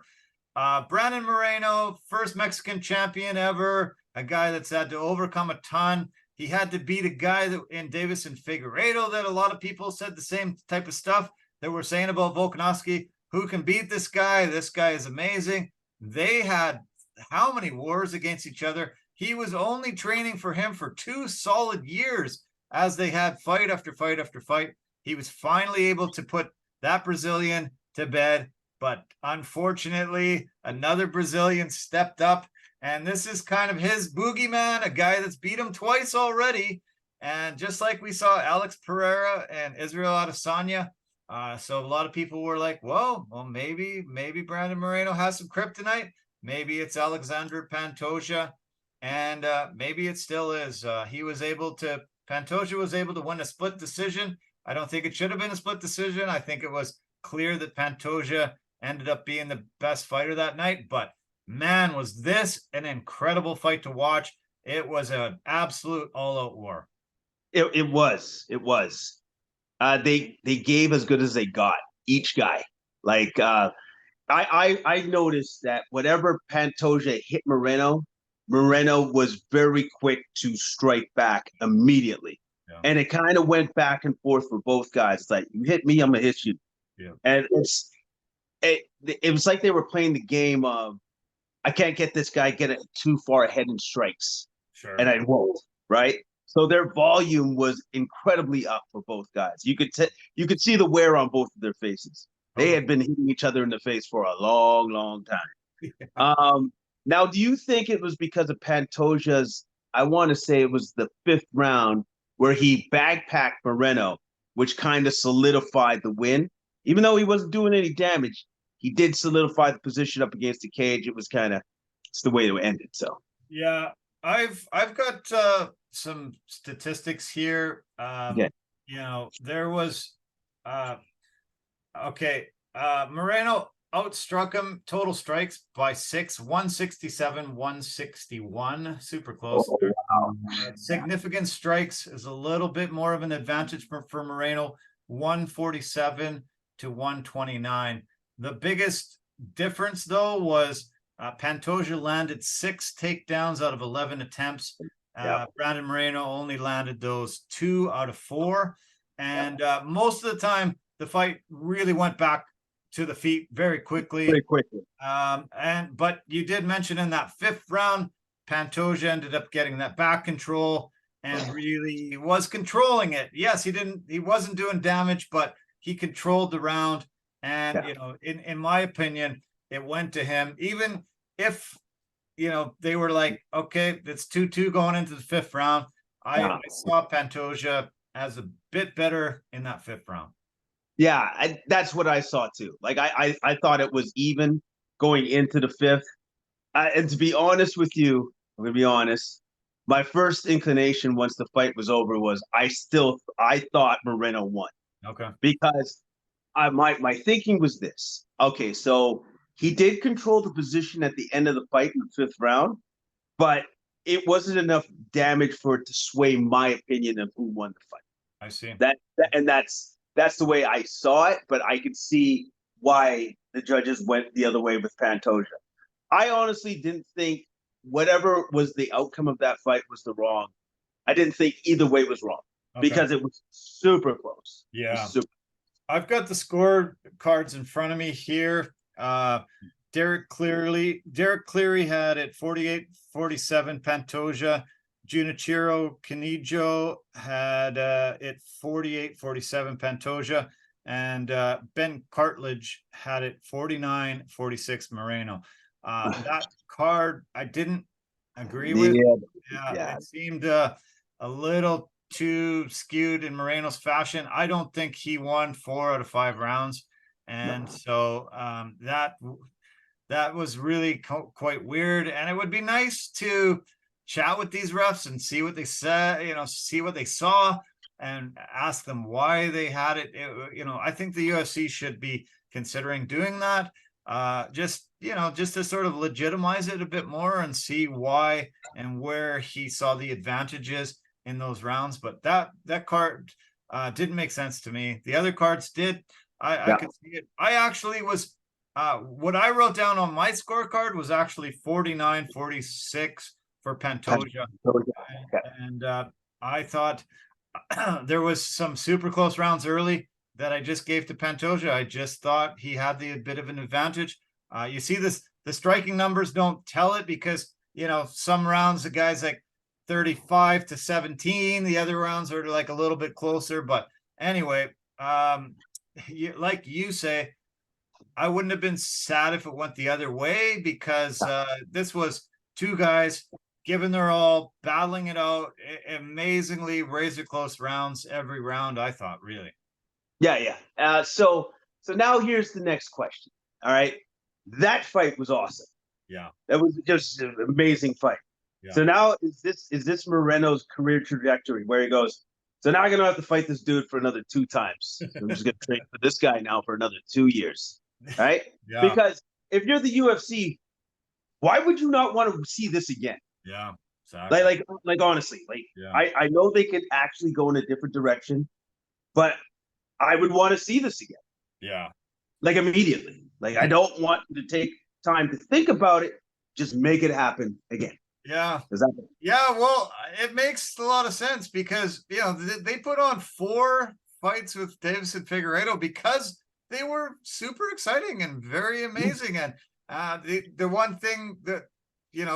Brandon Moreno, first Mexican champion ever, a guy that's had to overcome a ton. He had to beat a guy in Davison Figueiredo that a lot of people said the same type of stuff that we're saying about Volkanovski. Who can beat this guy? This guy is amazing. They had how many wars against each other? He was only training for him for 2 solid years as they had fight after fight after fight. He was finally able to put that Brazilian to bed, but unfortunately, another Brazilian stepped up, and this is kind of his boogeyman, a guy that's beat him twice already. And just like we saw Alex Pereira and Israel Adesanya, so a lot of people were like, well, maybe Brandon Moreno has some kryptonite. Maybe it's Alexandre Pantoja, and maybe it still is. Pantoja was able to win a split decision. I don't think it should have been a split decision. I think it was clear that Pantoja ended up being the best fighter that night. But man, was this an incredible fight to watch. It was an absolute all-out war. It was. They gave as good as they got, each guy. Like I noticed that whatever Pantoja hit Moreno was very quick to strike back immediately. Yeah. And it kind of went back and forth for both guys. It's like, you hit me, I'm gonna hit you. Yeah. And it was like they were playing the game of, I can't get this guy get it too far ahead in strikes. Sure. And I won't, right? So their volume was incredibly up for both guys. You could see the wear on both of their faces. They had been hitting each other in the face for a long, long time. Yeah. Now, do you think it was because of Pantoja's, I want to say it was the 5th round where he backpacked Moreno, which kind of solidified the win? Even though he wasn't doing any damage, he did solidify the position up against the cage. It's the way to end it. So yeah, I've got some statistics here. Yeah. There was Moreno outstruck him total strikes by 6, 167, 161. Super close. Oh, wow. Significant strikes is a little bit more of an advantage for Moreno, 147 to 129. The biggest difference, though, was Pantoja landed 6 takedowns out of 11 attempts. Brandon Moreno only landed those 2 out of 4. And most of the time, the fight really went back to the feet very quickly. But you did mention in that 5th round, Pantoja ended up getting that back control and really was controlling it. Yes, he wasn't doing damage, but he controlled the round. And, in my opinion, it went to him. Even if, they were like, okay, it's 2-2 going into the 5th round. I saw Pantoja as a bit better in that 5th round. Yeah, that's what I saw too. Like I thought it was even going into the 5th. And to be honest with you, I'm gonna be honest. My first inclination once the fight was over was I thought Moreno won. Okay. Because my thinking was this. Okay, so he did control the position at the end of the fight in the 5th round, but it wasn't enough damage for it to sway my opinion of who won the fight. I see. That's the way I saw it, but I could see why the judges went the other way with Pantoja. I honestly didn't think whatever was the outcome of that fight was the wrong. I didn't think either way was wrong because it was super close. Yeah. I've got the score cards in front of me here. Derek Cleary had it 48-47 Pantoja. Junichiro Kanijo had it 48-47 Pantoja. and Ben Cartledge had it 49-46 Moreno. That card I didn't agree with. Yeah, it seemed a little too skewed in Moreno's fashion. I don't think he won 4 out of 5 rounds, and so that was really quite weird. And it would be nice to chat with these refs and see what they said, see what they saw, and ask them why they had it. I think the UFC should be considering doing that, just to sort of legitimize it a bit more and see why and where he saw the advantages in those rounds. But that card didn't make sense to me. The other cards did. I could see it. I actually was what I wrote down on my scorecard was actually 49-46 for Pantoja. And I thought there was some super close rounds early that I just gave to Pantoja. I just thought he had a bit of an advantage. You see the striking numbers don't tell it, because, some rounds the guy's like 35-17. The other rounds are like a little bit closer. But anyway, like you say, I wouldn't have been sad if it went the other way, because this was two guys giving their all, battling it out, amazingly razor close rounds every round, I thought, really. Yeah. So now here's the next question. All right. That fight was awesome. Yeah. That was just an amazing fight. Yeah. So now is this Moreno's career trajectory where he goes, so now I'm going to have to fight this dude for another 2 times. I'm just going to train for this guy now for another 2 years. Right? Yeah. Because if you're the UFC, why would you not want to see this again? Yeah, exactly. Like honestly, I know they could actually go in a different direction, but I would want to see this again. Yeah. Like immediately. Like, I don't want to take time to think about it. Just make it happen again. Yeah. Well, it makes a lot of sense, because, they put on 4 fights with Davison Figueiredo because they were super exciting and very amazing. And the one thing that,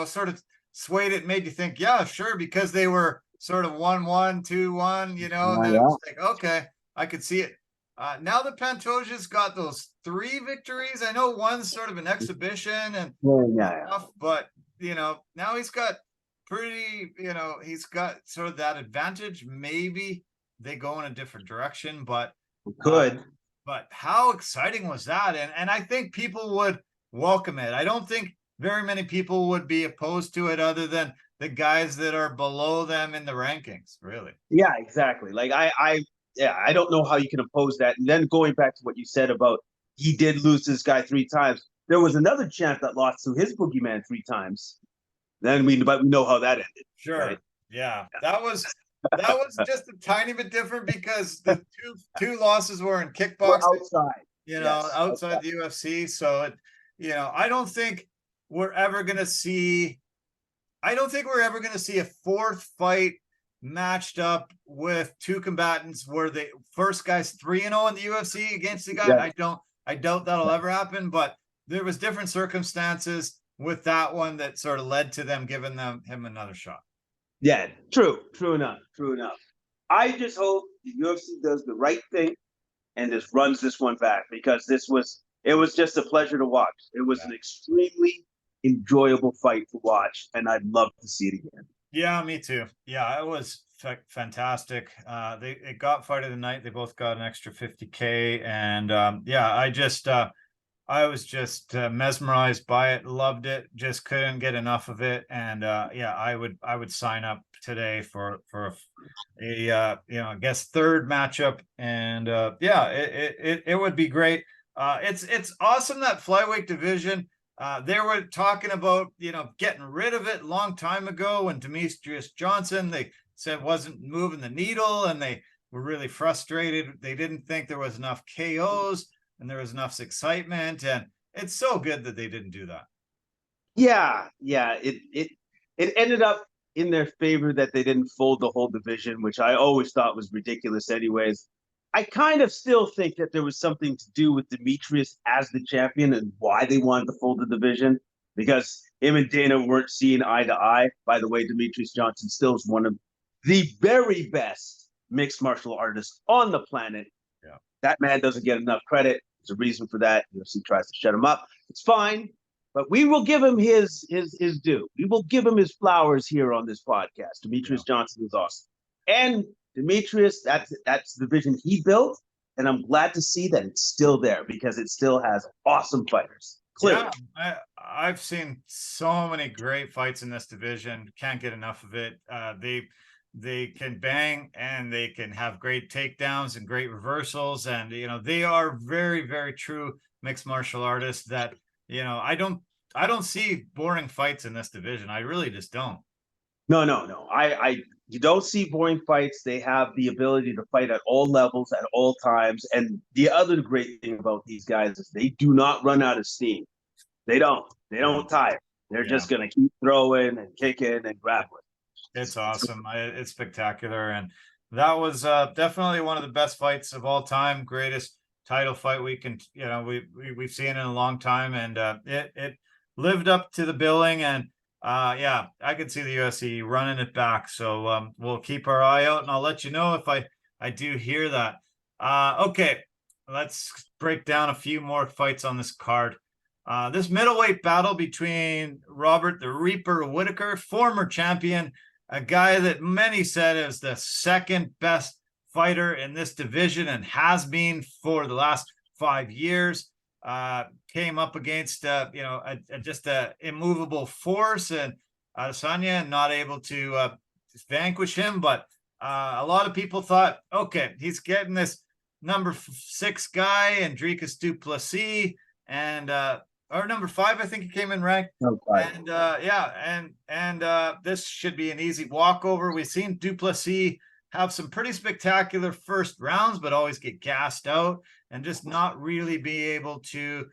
sort of swayed it, made you think, yeah, sure, because they were sort of 1-1, 2-1, then it was like, okay, I could see it. Now that Pantoja's got those 3 victories, I know one's sort of an exhibition and stuff, but now he's got he's got sort of that advantage. Maybe they go in a different direction, but but how exciting was that? And I think people would welcome it. I don't think very many people would be opposed to it, other than the guys that are below them in the rankings, really. Yeah, exactly. Like I don't know how you can oppose that. And then going back to what you said about he did lose this guy 3 times. There was another champ that lost to his boogeyman 3 times. But we know how that ended. Sure. Right? Yeah. That was just a tiny bit different, because the two losses were in kickboxing. Outside the UFC. So I don't think we're ever gonna see a 4th fight matched up with 2 combatants where the first guy's 3-0 in the UFC against the guy. Yeah. I doubt that'll ever happen, but there was different circumstances with that one that sort of led to them giving him another shot. Yeah, true enough. I just hope the UFC does the right thing and just runs this one back, because it was just a pleasure to watch. It was an extremely enjoyable fight to watch, and I'd love to see it again. Yeah, me too. Yeah, it was fantastic. It got fight of the night. They both got an extra $50K, and I was just mesmerized by it. Loved it. Just couldn't get enough of it. And I would sign up today for a I guess 3rd matchup. And it would be great. It's awesome that flyweight division. They were talking about, getting rid of it a long time ago when Demetrius Johnson, they said, wasn't moving the needle, and they were really frustrated. They didn't think there was enough KOs and there was enough excitement, and it's so good that they didn't do that. Yeah. It ended up in their favor that they didn't fold the whole division, which I always thought was ridiculous anyways. I kind of still think that there was something to do with Demetrius as the champion and why they wanted to fold the division, because him and Dana weren't seeing eye to eye. By the way, Demetrius Johnson still is one of the very best mixed martial artists on the planet. Yeah. That man doesn't get enough credit. There's a reason for that. UFC tries to shut him up. It's fine, but we will give him his due. We will give him his flowers here on this podcast. Demetrius Johnson is awesome. And Demetrius, that's the vision he built. And I'm glad to see that it's still there because it still has awesome fighters. Clearly. Yeah, I've seen so many great fights in this division. Can't get enough of it. They can bang and they can have great takedowns and great reversals. And, they are very, very true mixed martial artists that, I don't see boring fights in this division. I really just don't. No. You don't see boring fights. They have the ability to fight at all levels at all times. And the other great thing about these guys is they do not run out of steam. They don't tire. They're just going to keep throwing and kicking and grappling. It's awesome. It's spectacular. And that was definitely one of the best fights of all time. Greatest title fight we've seen in a long time. And it lived up to the billing. And I could see the UFC running it back. So we'll keep our eye out, and I'll let you know if I do hear that. Okay, let's break down a few more fights on this card. This middleweight battle between Robert the Reaper Whittaker, former champion, a guy that many said is the second best fighter in this division and has been for the last 5 years. Came up against just a immovable force, and Adesanya not able to vanquish him. But a lot of people thought, okay, he's getting this number 6 guy, and Dricus du Plessis, and or number 5, I think he came in ranked. And this should be an easy walkover. We've seen du Plessis have some pretty spectacular first rounds, but always get gassed out and just not really be able to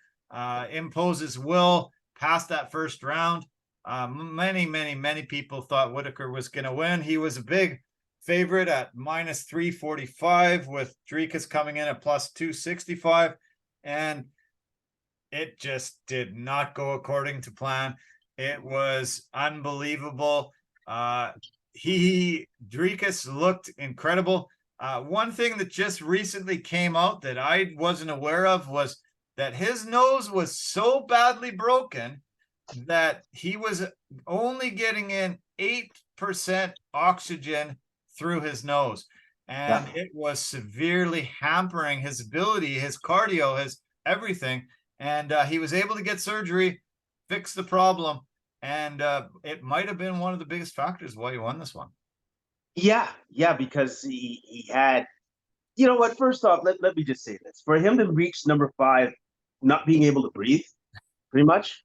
impose his will past that first round. Many people thought Whittaker was going to win. He was a big favorite at minus 345 with Dricus coming in at plus 265. And it just did not go according to plan. It was unbelievable. Dricus looked incredible. One thing that just recently came out that I wasn't aware of was that his nose was so badly broken that he was only getting in 8% oxygen through his nose. And it was severely hampering his ability, his cardio, his everything. And he was able to get surgery, fix the problem. And it might have been one of the biggest factors why he won this one. Yeah, because he had, you know what, first off, let me just say this. For him to reach number 5, not being able to breathe, pretty much,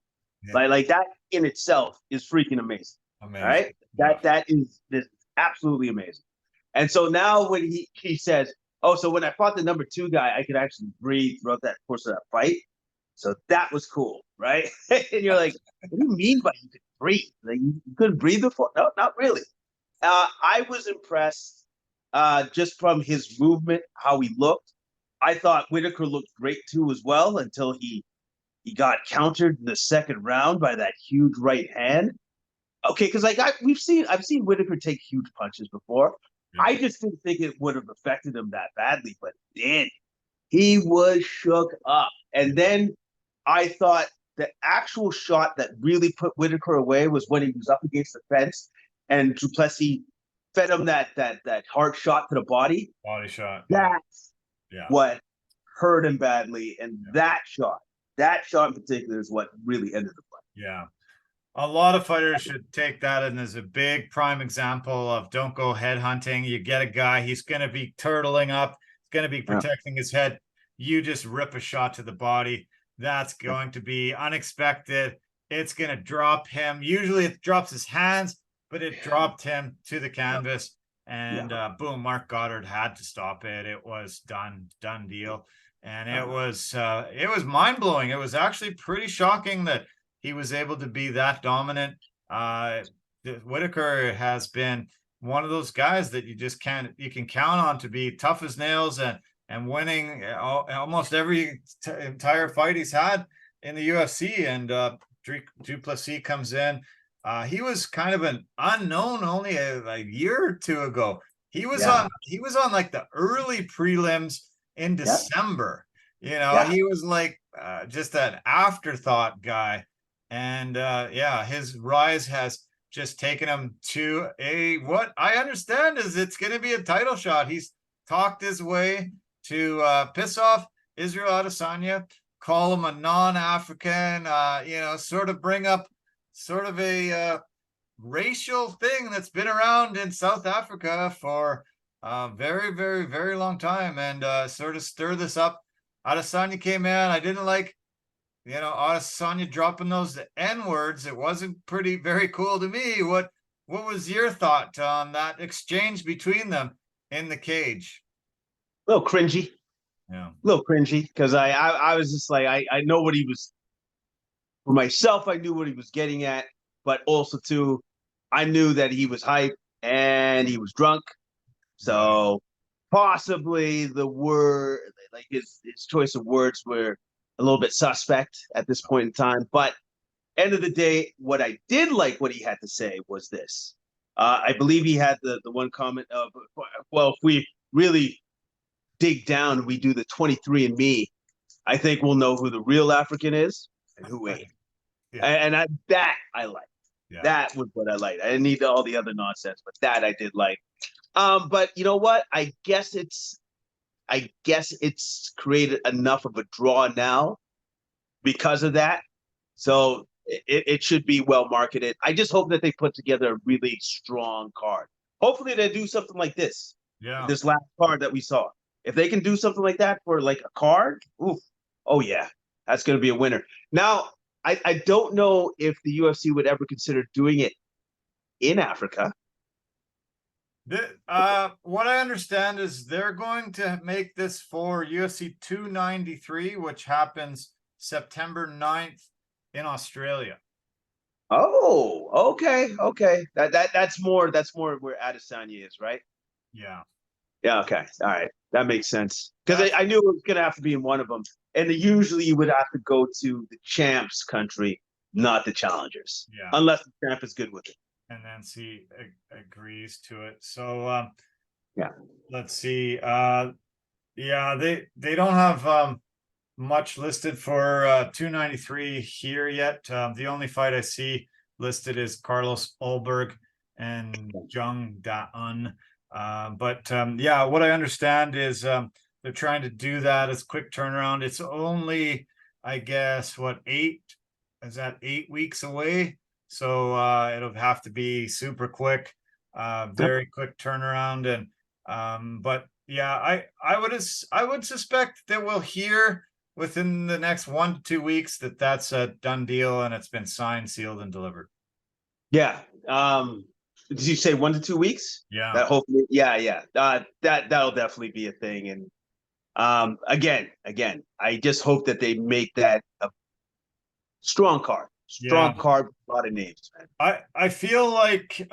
like that in itself is freaking amazing. All right? That is absolutely amazing. And so now when he says, oh, so when I fought the number 2 guy, I could actually breathe throughout that course of that fight. So that was cool, right? And you're like, what do you mean by you could breathe? Like you couldn't breathe before? No, not really. I was impressed just from his movement, how he looked. I thought Whittaker looked great too as well until he got countered in the second round by that huge right hand. Okay, because I've seen Whittaker take huge punches before. Yeah. I just didn't think it would have affected him that badly, but it did. He was shook up. And then I thought the actual shot that really put Whittaker away was when he was up against the fence and du Plessis fed him that hard shot to the body. Body shot. That's what hurt him badly. And that shot in particular is what really ended the fight. Yeah. A lot of fighters should take that and as a big prime example of don't go head hunting. You get a guy, he's going to be turtling up, he's going to be protecting his head. You just rip a shot to the body. That's going to be unexpected. It's going to drop him. Usually it drops his hands, but it dropped him to the canvas. And boom, Mark Goddard had to stop it. It was done deal. And it was mind-blowing. It was actually pretty shocking that he was able to be that dominant. Whittaker has been one of those guys that you can count on to be tough as nails and winning almost every entire fight he's had in the UFC. And du Plessis comes in. He was kind of an unknown only a year or two ago. He was on like the early prelims in Yeah. December. You know, Yeah. he was like just an afterthought guy. And yeah, his rise has just taken him to what I understand is it's going to be a title shot. He's talked his way to piss off Israel Adesanya, call him a non-African, you know, sort of bring up sort of a racial thing that's been around in South Africa for a very, very, very long time, and sort of stir this up. Adesanya came in. I didn't like, you know, Adesanya dropping those N words. It wasn't very cool to me. What was your thought on that exchange between them in the cage? A little cringy. Yeah. A little cringy because I was just like I know what he was for myself. I knew what he was getting at, but also too, I knew that he was hype and he was drunk. So possibly the word, like his choice of words were a little bit suspect at this point in time. But end of the day, what I did like what he had to say was this. I believe he had the one comment of, well, if we really dig down, we do the 23andMe, I think we'll know who the real African is and who ain't. Yeah. And that I like. Yeah. That was what I liked. I didn't need all the other nonsense, but that I did like. But you know what? I guess it's created enough of a draw now because of that. So it should be well marketed. I just hope that they put together a really strong card. Hopefully they do something like this. Yeah. This last card that we saw. If they can do something like that for like a card, oof, oh yeah, that's going to be a winner. Now, I don't know if the UFC would ever consider doing it in Africa. What I understand is they're going to make this for UFC 293, which happens September 9th in Australia. Oh, okay. That's more where Adesanya is, right? Yeah. Yeah, okay. All right. That makes sense. Because I knew it was going to have to be in one of them. And usually you would have to go to the champ's country, not the challengers. Yeah. Unless the champ is good with it. And then he agrees to it. So yeah. Let's see. Yeah, they don't have much listed for 293 here yet. The only fight I see listed is Carlos Ulberg and Jung Da-un. But yeah, what I understand is they're trying to do that as quick turnaround. It's only, I guess, what, 8 weeks away? So it'll have to be super quick, very quick turnaround. And but yeah, I would suspect that we'll hear within the next 1 to 2 weeks that that's a done deal and it's been signed, sealed, and delivered. Yeah. Did you say 1 to 2 weeks? Yeah. That hopefully, yeah. That'll definitely be a thing. And again, I just hope that they make that a strong card. Strong card, a lot of names, man. I feel like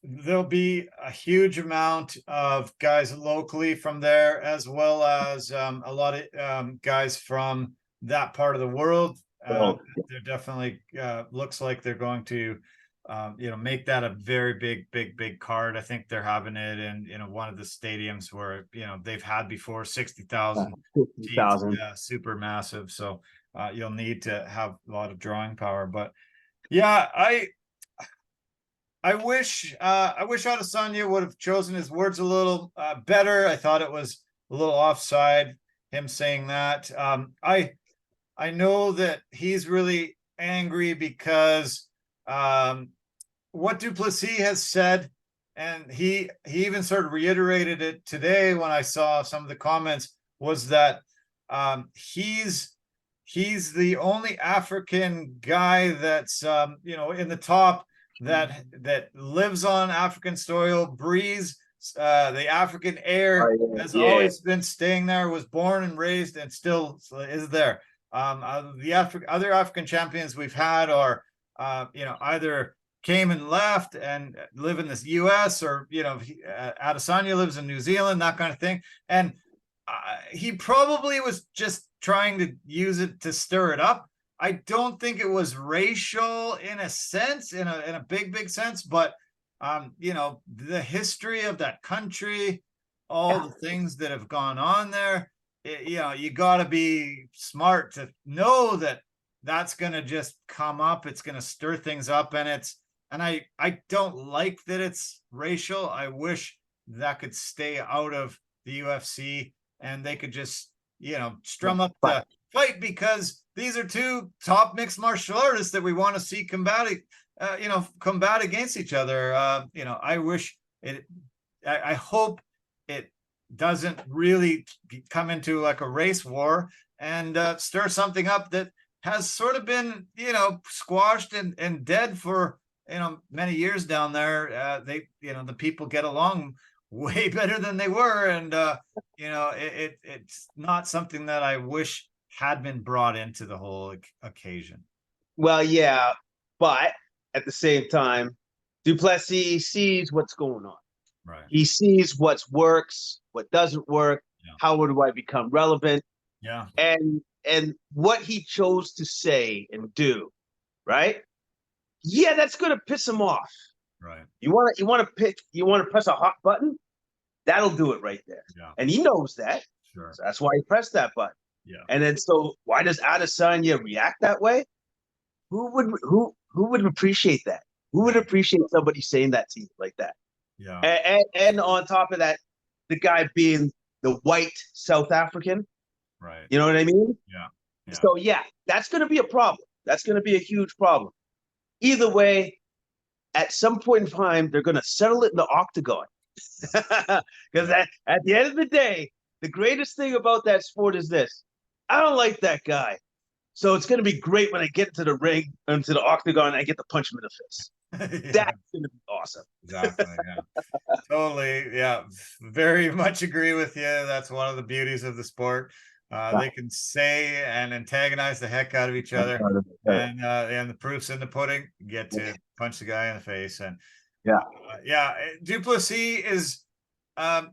there'll be a huge amount of guys locally from there, as well as a lot of guys from that part of the world. They're definitely looks like they're going to make that a very big card. I think they're having it in one of the stadiums where they've had before 60,000 super massive. So you'll need to have a lot of drawing power. But yeah, I wish Adesanya would have chosen his words a little better. I thought it was a little offside, him saying that. I know that he's really angry because what Duplessis has said, and he even sort of reiterated it today when I saw some of the comments, was that he's the only African guy that's in the top that lives on African soil, breathes the African air, has always been staying there, was born and raised, and still is there. The other African champions we've had are either came and left and live in the US, or Adesanya lives in New Zealand, that kind of thing. And he probably was just trying to use it to stir it up. I don't think it was racial in a sense, in a big sense, but the history of that country, all the things that have gone on there, you got to be smart to know that that's going to just come up. It's going to stir things up. And I don't like that it's racial. I wish that could stay out of the UFC and they could just, strum up the fight, because these are two top mixed martial artists that we want to see combat against each other. I wish I hope it doesn't really come into like a race war and stir something up that has sort of been, squashed and dead for, many years down there. The people get along way better than they were. And, it's not something that I wish had been brought into the whole occasion. Well, yeah, but at the same time, Duplessis sees what's going on. Right. He sees what works, what doesn't work. Yeah. How do I become relevant? Yeah. And what he chose to say and do, right? Yeah, that's gonna piss him off. Right. You want to press a hot button? That'll do it right there. Yeah. And he knows that. Sure. So that's why he pressed that button. Yeah. And then so why does Adesanya react that way? Who would appreciate that? Who would appreciate somebody saying that to you like that? Yeah. And on top of that, the guy being the white South African. Right. You know what I mean? Yeah. So yeah, that's going to be a problem. That's going to be a huge problem. Either way, at some point in time, they're going to settle it in the octagon. Because at the end of the day, the greatest thing about that sport is this. I don't like that guy. So it's going to be great when I get into the ring, into the octagon, and I get to punch him in the face. Yeah. That's going to be awesome. Exactly. Yeah. Totally. Yeah. Very much agree with you. That's one of the beauties of the sport. They can say and antagonize the heck out of each other, and the proof's in the pudding. Get to punch the guy in the face, and Duplessis is,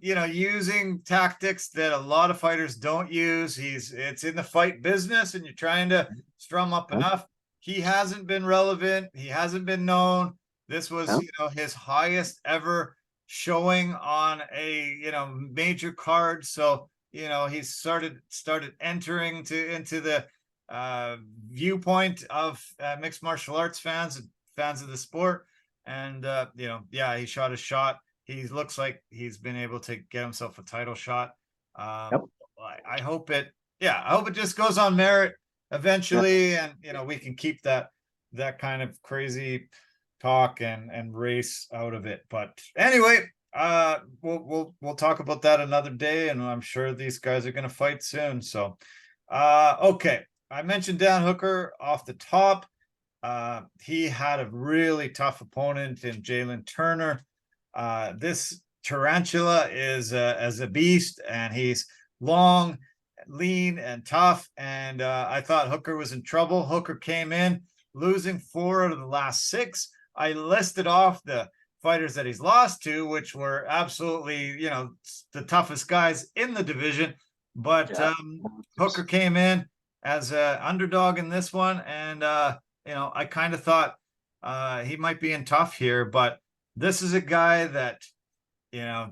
using tactics that a lot of fighters don't use. It's in the fight business, and you're trying to strum up enough. He hasn't been relevant. He hasn't been known. This was, his highest ever showing on a, major card. So, he's started entering into the viewpoint of mixed martial arts fans of the sport. And, he shot a shot. He looks like he's been able to get himself a title shot. I hope it just goes on merit eventually. And, we can keep that kind of crazy talk and race out of it. But anyway, we'll talk about that another day, and I'm sure these guys are going to fight soon. So, okay. I mentioned Dan Hooker off the top. He had a really tough opponent in Jalen Turner. This tarantula is as a beast, and he's long, lean, and tough. And I thought Hooker was in trouble. Hooker came in losing 4 out of the last 6. I listed off the fighters that he's lost to, which were absolutely, the toughest guys in the division. But Hooker came in as an underdog in this one. And, I kind of thought he might be in tough here. But this is a guy that,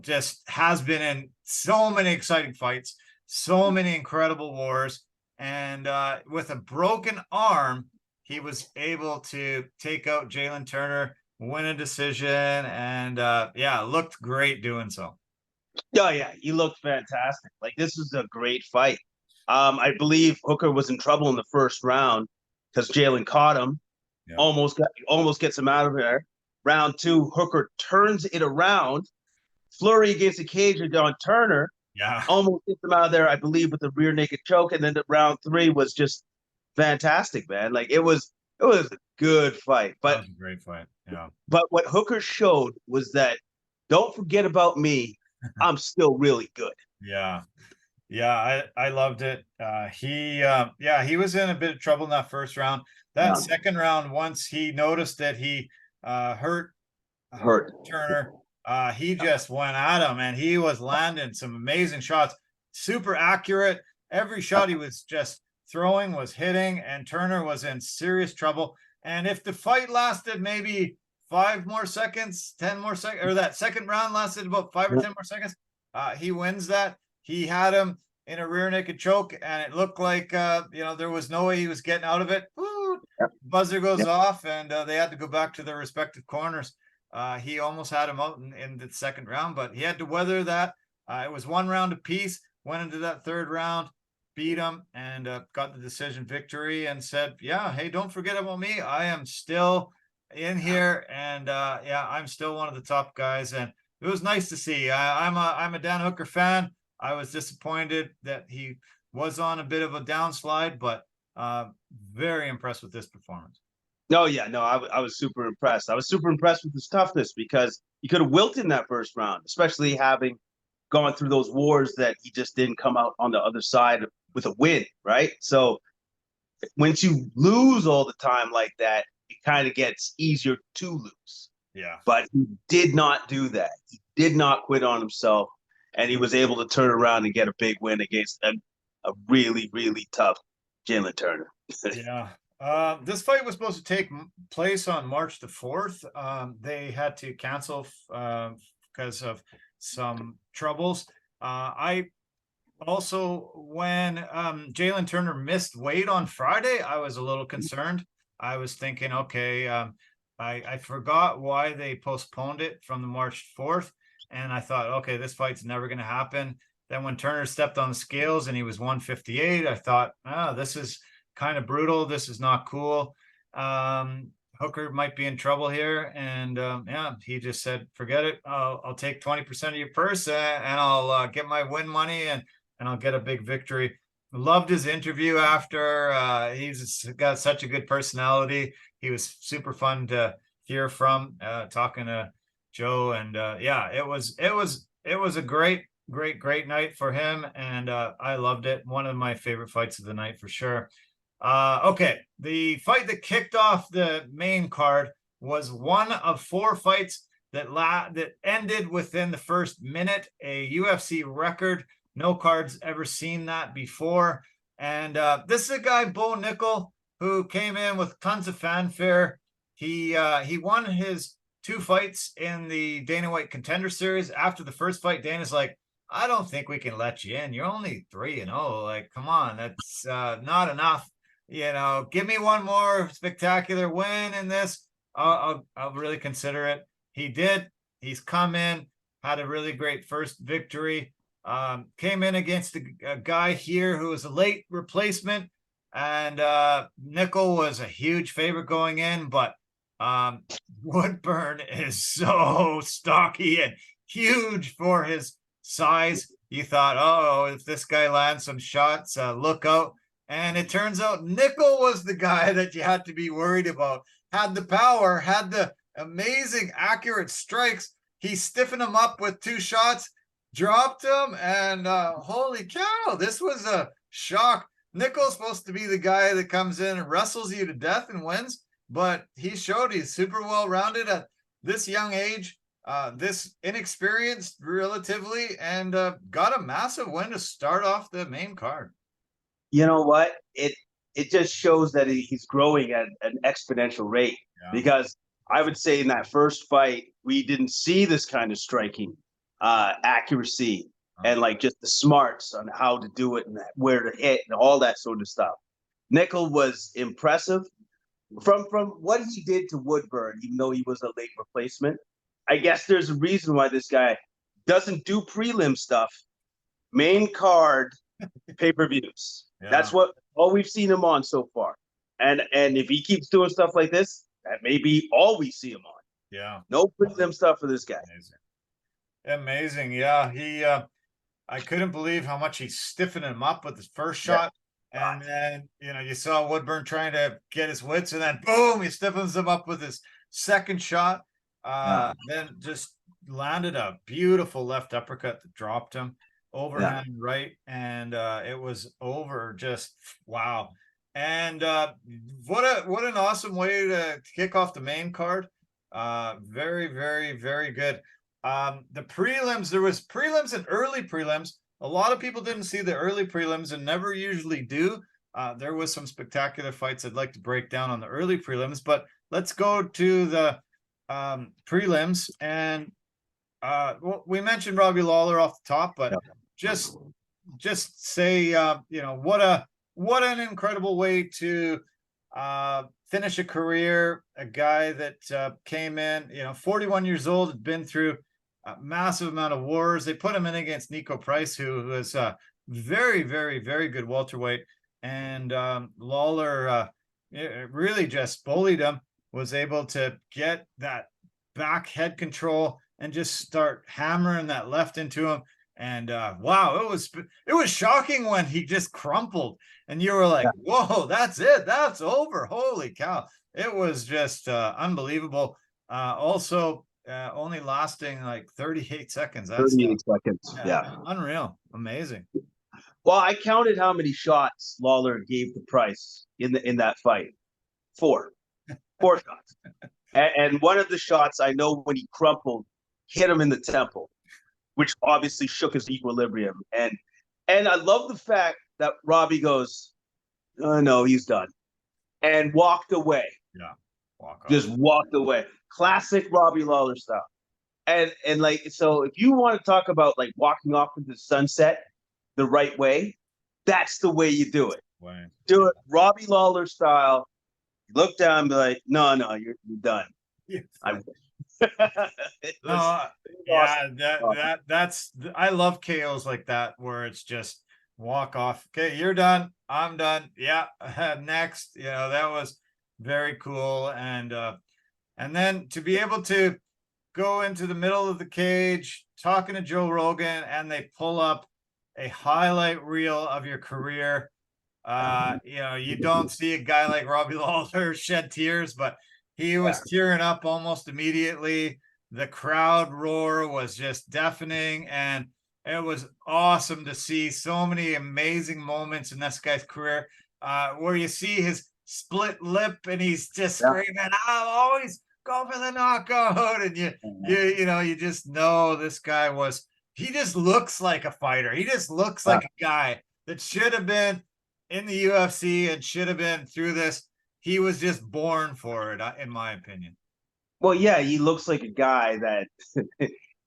just has been in so many exciting fights, so many incredible wars. And with a broken arm, he was able to take out Jalen Turner, win a decision, and looked great doing so. Oh yeah, he looked fantastic. Like, this is a great fight. I believe Hooker was in trouble in the first round because Jalen caught him, almost gets him out of there. Round 2, Hooker turns it around, flurry against the cage on Turner, almost gets him out of there, I believe, with the rear naked choke. And then the round 3 was just fantastic, man. Like, it was a good fight. But that was a great fight. Yeah. But what Hooker showed was that, don't forget about me. I'm still really good. Yeah. Yeah, I loved it. He was in a bit of trouble in that first round. That second round, once he noticed that he hurt Turner, he just went at him, and he was landing some amazing shots, super accurate. Every shot he was just throwing was hitting, and Turner was in serious trouble. And if the fight lasted maybe 5 more seconds, 10 more seconds, or that second round lasted about 5 or 10 more seconds, he wins that. He had him in a rear naked choke, and it looked like there was no way he was getting out of it. Woo! Yep. Buzzer goes Yep. off, and they had to go back to their respective corners. He almost had him out in the second round, but he had to weather that. It was 1 round apiece. Went into that third round, beat him, and got the decision victory, and said, "Yeah, hey, don't forget about me. I am still in here, and I'm still one of the top guys." And it was nice to see. I'm a Dan Hooker fan. I was disappointed that he was on a bit of a downslide, but very impressed with this performance. No, yeah, no, I was super impressed. I was super impressed with his toughness because he could have wilted in that first round, especially having gone through those wars that he just didn't come out on the other side with a win, right? So once you lose all the time like that, it kind of gets easier to lose. Yeah. But he did not do that. He did not quit on himself, and he was able to turn around and get a big win against a really, really tough Jalen Turner. Yeah. This fight was supposed to take place on March the 4th. They had to cancel because of some troubles. I also, when Jalen Turner missed weight on Friday, I was a little concerned. I was thinking, okay, I forgot why they postponed it from the March 4th. And I thought, okay, this fight's never going to happen. Then when Turner stepped on the scales and he was 158, I thought, this is kind of brutal. This is not cool. Hooker might be in trouble here. And he just said, forget it. I'll take 20% of your purse and I'll get my win money and I'll get a big victory. Loved his interview after. He's got such a good personality. He was super fun to hear from, talking to Joe. And it was a great night for him. And I loved it. One of my favorite fights of the night for sure. Okay, the fight that kicked off the main card was one of 4 fights that ended within the first minute, a UFC record. No cards ever seen that before. And this is a guy, Bo Nickal, who came in with tons of fanfare. He won his 2 fights in the Dana White Contender Series. After the first fight, Dana's like, I don't think we can let you in. You're only 3-0. Like, come on, that's not enough. Give me one more spectacular win in this. I'll really consider it. He did. He's come in, had a really great first victory. Came in against a guy here who was a late replacement, and Nickal was a huge favorite going in, but Woodburn is so stocky and huge for his size. You thought, oh, if this guy lands some shots, look out. And it turns out Nickal was the guy that you had to be worried about. Had the power, had the amazing accurate strikes. He stiffened him up with 2 shots, dropped him, and holy cow, this was a shock. Nickal's supposed to be the guy that comes in and wrestles you to death and wins, but he showed he's super well-rounded at this young age, this inexperienced relatively, and got a massive win to start off the main card. You know what? It just shows that he's growing at an exponential rate, because I would say in that first fight, we didn't see this kind of striking accuracy and like just the smarts on how to do it and where to hit and all that sort of stuff. Nickal was impressive from what he did to Woodburn, even though he was a late replacement. I guess there's a reason why this guy doesn't do prelim stuff, main card pay-per-views. Yeah. That's all we've seen him on so far. And if he keeps doing stuff like this, that may be all we see him on. Yeah. No prelim stuff for this guy. Amazing. Yeah. He I couldn't believe how much he stiffened him up with his first shot. And then, you saw Woodburn trying to get his wits, and then boom, he stiffens him up with his second shot. Then just landed a beautiful left uppercut that dropped him. Overhand right, and it was over. Just wow. And what an awesome way to kick off the main card. Very, very, very good. The prelims, there was prelims and early prelims. A lot of people didn't see the early prelims and never usually do. There was some spectacular fights I'd like to break down on the early prelims, but let's go to the prelims. And Well, we mentioned Robbie Lawler off the top, but Yeah. just say, what an incredible way to finish a career. A guy that came in, 41 years old, had been through a massive amount of wars. They put him in against Niko Price, who was very, very, very good welterweight, and Lawler really just bullied him. Was able to get that back head control and just start hammering that left into him. And wow, it was shocking when he just crumpled, and you were like, "Whoa, that's it, that's over! Holy cow!" It was just unbelievable. Also, only lasting like 38 seconds. That's 38 seconds. Yeah. unreal, amazing. Well, I counted how many shots Lawler gave to Price in that fight. Four shots. And one of the shots, I know when he crumpled, hit him in the temple, which obviously shook his equilibrium. And I love the fact that Robbie goes, "Oh no, he's done," and walked away. Yeah, just walked away. Classic Robbie Lawler style. And like, so if you want to talk about like walking off into the sunset the right way, that's the way you do it. Right. Do it Robbie Lawler style. Look down and be like, no, you're done. Yeah. That's I love KOs like that, where it's just walk off. Okay, you're done. I'm done. Yeah, next. That was very cool. And then to be able to go into the middle of the cage talking to Joe Rogan, and they pull up a highlight reel of your career. You don't see a guy like Robbie Lawler shed tears, but he was tearing up almost immediately. The crowd roar was just deafening, and it was awesome to see so many amazing moments in this guy's career, where you see his split lip and he's just screaming, "I'll always go for the knockout." And you just know this guy he just looks like a fighter. He just looks like a guy that should have been in the UFC and should have been through this. He was just born for it, in my opinion. Well, yeah, he looks like a guy that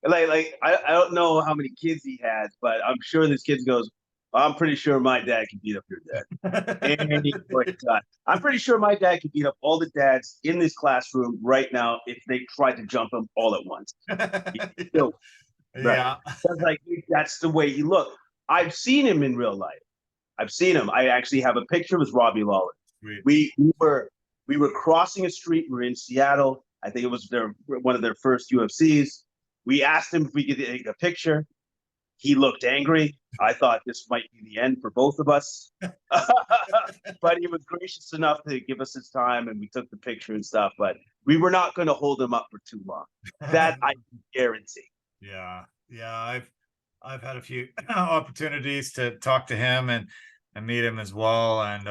like I don't know how many kids he has, but I'm sure this kid goes, "I'm pretty sure my dad can beat up your dad." And I'm pretty sure my dad could beat up all the dads in this classroom right now if they tried to jump him all at once. Yeah. Like, that's the way he looked. I've seen him in real life. I've seen him. I actually have a picture with Robbie Lawler. Sweet. We were crossing a street. We were in Seattle. I think it was one of their first UFCs. We asked him if we could take a picture. He looked angry. I thought this might be the end for both of us. But he was gracious enough to give us his time, and we took the picture and stuff. But we were not going to hold him up for too long. That I can guarantee. Yeah. I've had a few opportunities to talk to him and meet him as well. And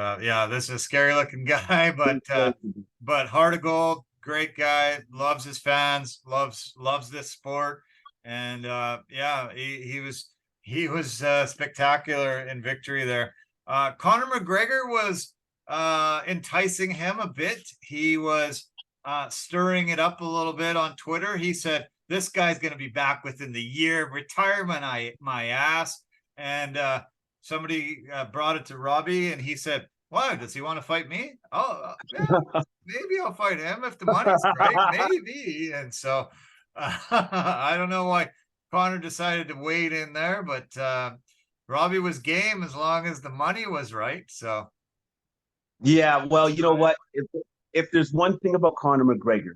this is a scary looking guy, but heart of gold, great guy, loves his fans, loves this sport. And he was spectacular in victory there. Conor McGregor was enticing him a bit. He was stirring it up a little bit on Twitter. He said, "This guy's going to be back within the year. Retirement, my ass." And somebody brought it to Robbie, and he said, "Why, does he want to fight me? Oh, yeah, maybe I'll fight him if the money's right, maybe." And so I don't know why Conor decided to wade in there, but Robbie was game as long as the money was right. So yeah, well, you know what? If there's one thing about Conor McGregor,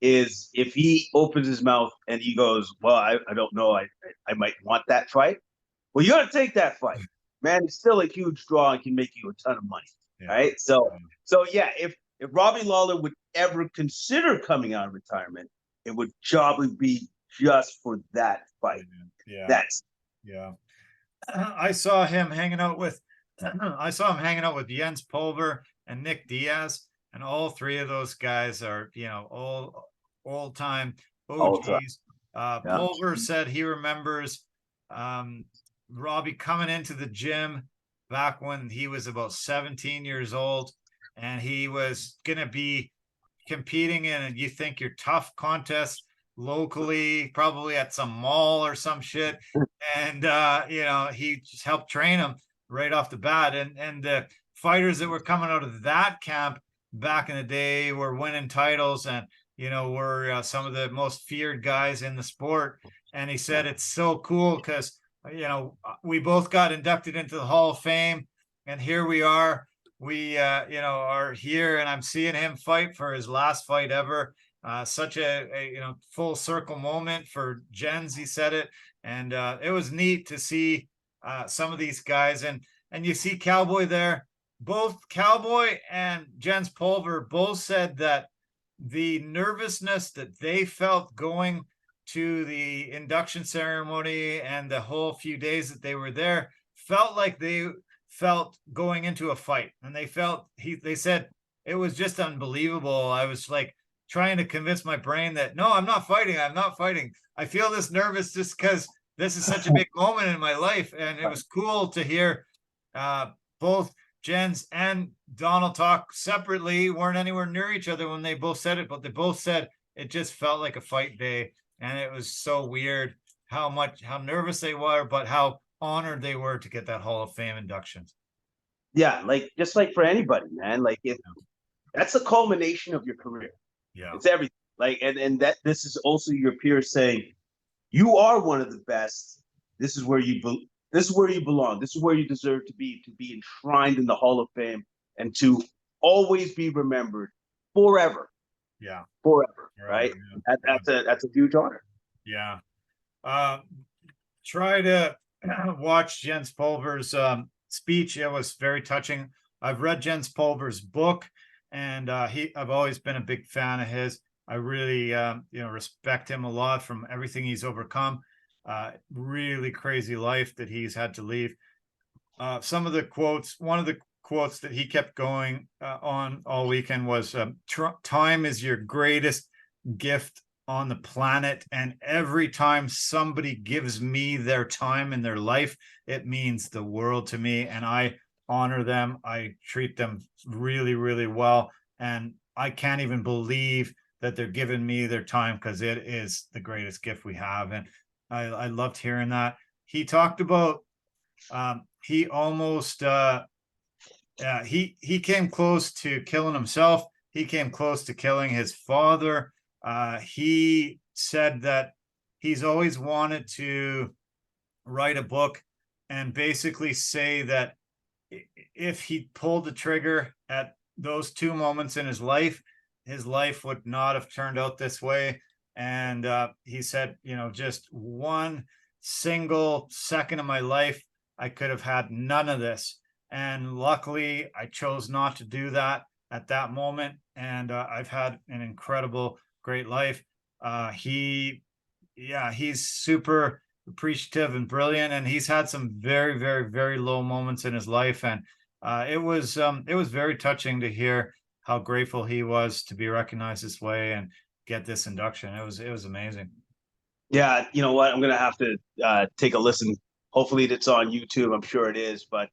is if he opens his mouth and he goes, "Well, I don't know, I might want that fight." Well, you got to take that fight, man. It's still a huge draw and can make you a ton of money, right? So yeah, if Robbie Lawler would ever consider coming out of retirement, it would probably be just for that fight. I saw him hanging out with Jens Pulver and Nick Diaz, and all three of those guys are old time OGs. Pulver said he remembers Robbie coming into the gym back when he was about 17 years old, and he was going to be competing in, and you think, your tough contest locally, probably at some mall or some shit. And, he just helped train him right off the bat. And the fighters that were coming out of that camp back in the day were winning titles and, were some of the most feared guys in the sport. And he said, it's so cool because, we both got inducted into the Hall of Fame. And here we are. We, are here, and I'm seeing him fight for his last fight ever. Such a full circle moment for Jens. He said it, and it was neat to see some of these guys, and you see Cowboy there. Both Cowboy and Jens Pulver both said that the nervousness that they felt going to the induction ceremony and the whole few days that they were there felt like they felt going into a fight, and they said it was just unbelievable. I was like trying to convince my brain that no, I'm not fighting. I feel this nervous just because this is such a big moment in my life. And it was cool to hear both Jens and Donald talk separately, weren't anywhere near each other when they both said it, but they both said it just felt like a fight day. And it was so weird how nervous they were, but how honored they were to get that Hall of Fame inductions. Yeah, like just like for anybody, man. Like that's the culmination of your career. Yeah, it's everything. Like and that this is also your peers saying you are one of the best. This is where you belong. This is where you deserve to be enshrined in the Hall of Fame and to always be remembered forever. Yeah, forever. Right. That's a huge honor. Yeah. Try to watch Jens Pulver's speech. It was very touching. I've read Jens Pulver's book, and I've always been a big fan of his. I really respect him a lot from everything he's overcome. Really crazy life that he's had to leave. Some of the quotes, one of the quotes that he kept going on all weekend was time is your greatest gift on the planet, and every time somebody gives me their time in their life, it means the world to me, and I honor them. I treat them really, really well, and I can't even believe that they're giving me their time because it is the greatest gift we have. And I loved hearing that. He talked about he almost he came close to killing himself. He came close to killing his father. He said that he's always wanted to write a book and basically say that if he pulled the trigger at those two moments in his life would not have turned out this way. And he said, just one single second of my life, I could have had none of this. And luckily, I chose not to do that at that moment. And I've had an incredible, great life. He's super appreciative and brilliant, and he's had some very, very, very low moments in his life. And it was very touching to hear how grateful he was to be recognized this way and get this induction. It was amazing. Yeah, you know what? I'm gonna have to take a listen. Hopefully, it's on YouTube. I'm sure it is. But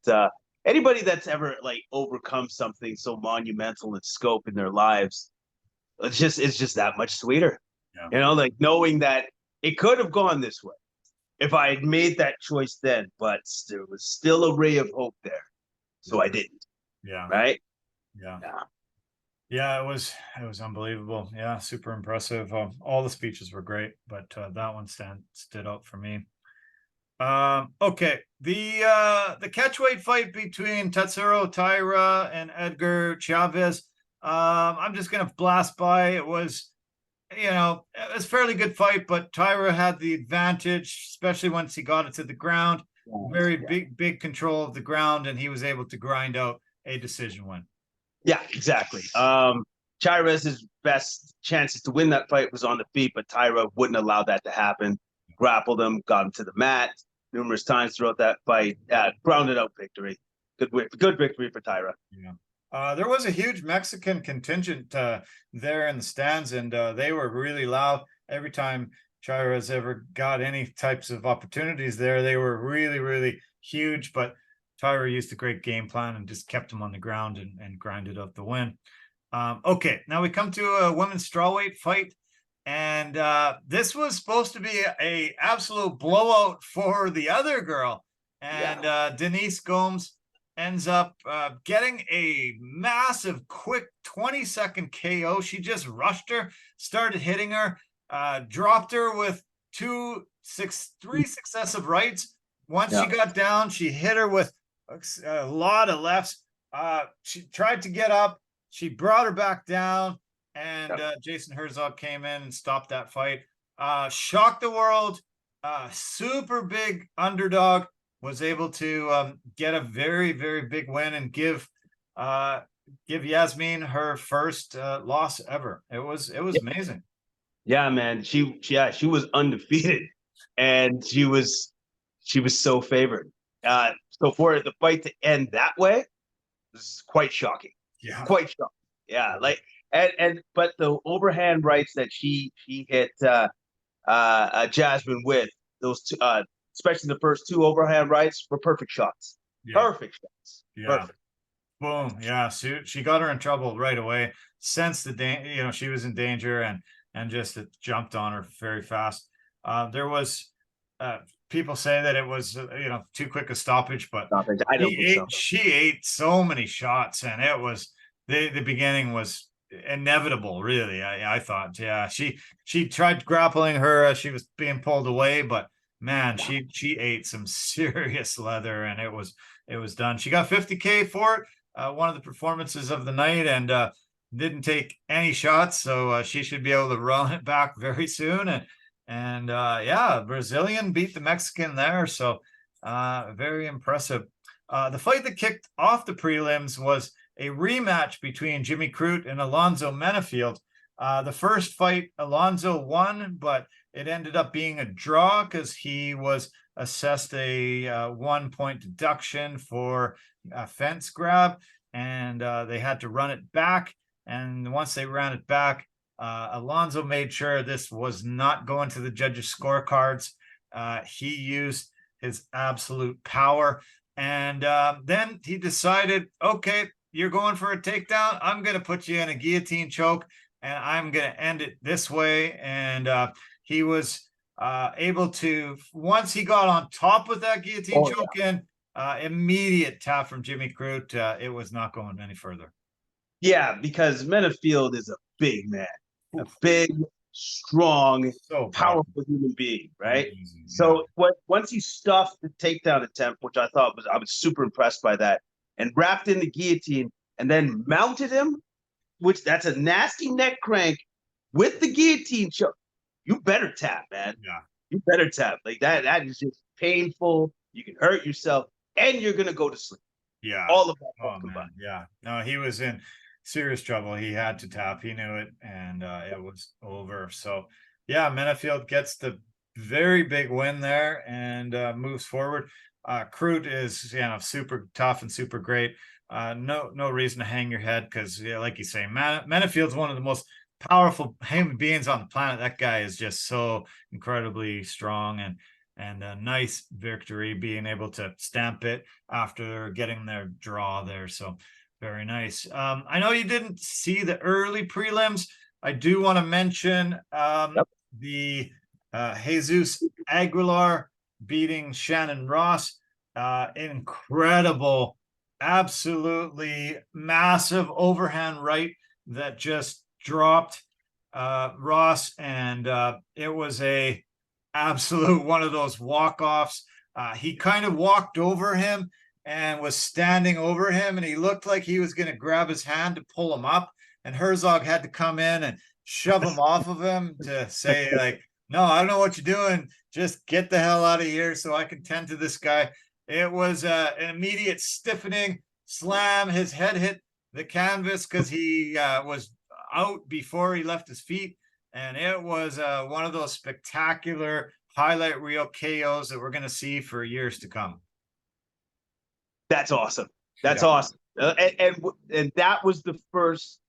anybody that's ever like overcome something so monumental in scope in their lives, it's just that much sweeter. Yeah. Like knowing that it could have gone this way if I had made that choice then, but there was still a ray of hope there, so I didn't. Yeah. Right. Yeah. Yeah, it was unbelievable. Yeah, super impressive. All the speeches were great, but that one stood out for me. Okay, the catchweight fight between Tatsuro Taira and Edgar Chavez. I'm just gonna blast by. It was, it was a fairly good fight, but Taira had the advantage, especially once he got it to the ground. Very big control of the ground, and he was able to grind out a decision win. Yeah, exactly. Chavez's best chances to win that fight was on the feet, but Taira wouldn't allow that to happen. Grappled him, got him to the mat numerous times throughout that fight. Grounded out victory. Good victory for Taira. Yeah. There was a huge Mexican contingent there in the stands, and they were really loud. Every time Chavez ever got any types of opportunities there, they were really, really huge, but Taira used a great game plan and just kept him on the ground and grinded out the win. Okay, now we come to a women's strawweight fight. And this was supposed to be a absolute blowout for the other girl. And Denise Gomes ends up getting a massive, quick 20-second KO. She just rushed her, started hitting her, dropped her with three successive rights. Once she got down, she hit her with a lot of lefts. She tried to get up. She brought her back down. And Jason Herzog came in and stopped that fight. Shocked the world. Super big underdog, was able to get a very, very big win and give Yasmin her first loss ever. It was amazing. Yeah, man. She was undefeated, and she was so favored. So for the fight to end that way was quite shocking. Yeah, quite shocking. Yeah, like. But the overhand rights that she hit Jasmine with, those two, especially the first two overhand rights, were perfect shots. Perfect shots. Yeah. Perfect. Boom. Yeah. She got her in trouble right away. Sensed the she was in danger, and just jumped on her very fast. There was people say that it was too quick a stoppage, but I don't think so. She ate so many shots, and it was the beginning was inevitable, really. I thought. Yeah, she tried grappling her as she was being pulled away, but man, she ate some serious leather, and it was done. She got $50K for it, one of the performances of the night, and didn't take any shots, so she should be able to run it back very soon. And yeah, Brazilian beat the Mexican there, so very impressive. The fight that kicked off the prelims was a rematch between Jimmy Crute and Alonzo Menafield. The first fight, Alonzo won, but it ended up being a draw because he was assessed a 1-point deduction for a fence grab, and they had to run it back. And once they ran it back, Alonzo made sure this was not going to the judges' scorecards. He used his absolute power. And then he decided, okay, you're going for a takedown. I'm going to put you in a guillotine choke, and I'm going to end it this way. And he was able to, once he got on top with that guillotine choke in, immediate tap from Jimmy Crute. It was not going any further. Yeah, because Menafield is a big man, a big, strong, powerful human being, right? Amazing, so once he stuffed the takedown attempt, which I was super impressed by that, and wrapped in the guillotine and then mounted him, which that's a nasty neck crank with the guillotine choke. You better tap, man. Yeah. You better tap. Like that is just painful. You can hurt yourself, and you're gonna go to sleep. Yeah. All of that. Oh, man. Yeah. No, he was in serious trouble. He had to tap. He knew it, and it was over. So yeah, Menafield gets the very big win there and moves forward. Crute is super tough and super great. No reason to hang your head because like you say, Menafield's one of the most powerful human beings on the planet. That guy is just so incredibly strong, and a nice victory, being able to stamp it after getting their draw there. So very nice. I know you didn't see the early prelims. I do want to mention the Jesus Aguilar beating Shannon Ross. Incredible, absolutely massive overhand right that just dropped Ross, and it was a absolute one of those walk-offs. He kind of walked over him and was standing over him, and he looked like he was going to grab his hand to pull him up, and Herzog had to come in and shove him off of him to say, like, no, I don't know what you're doing. Just get the hell out of here so I can tend to this guy. It was an immediate stiffening slam. His head hit the canvas because he was out before he left his feet. And it was one of those spectacular highlight reel KOs that we're going to see for years to come. That's awesome. That's awesome. And that was the first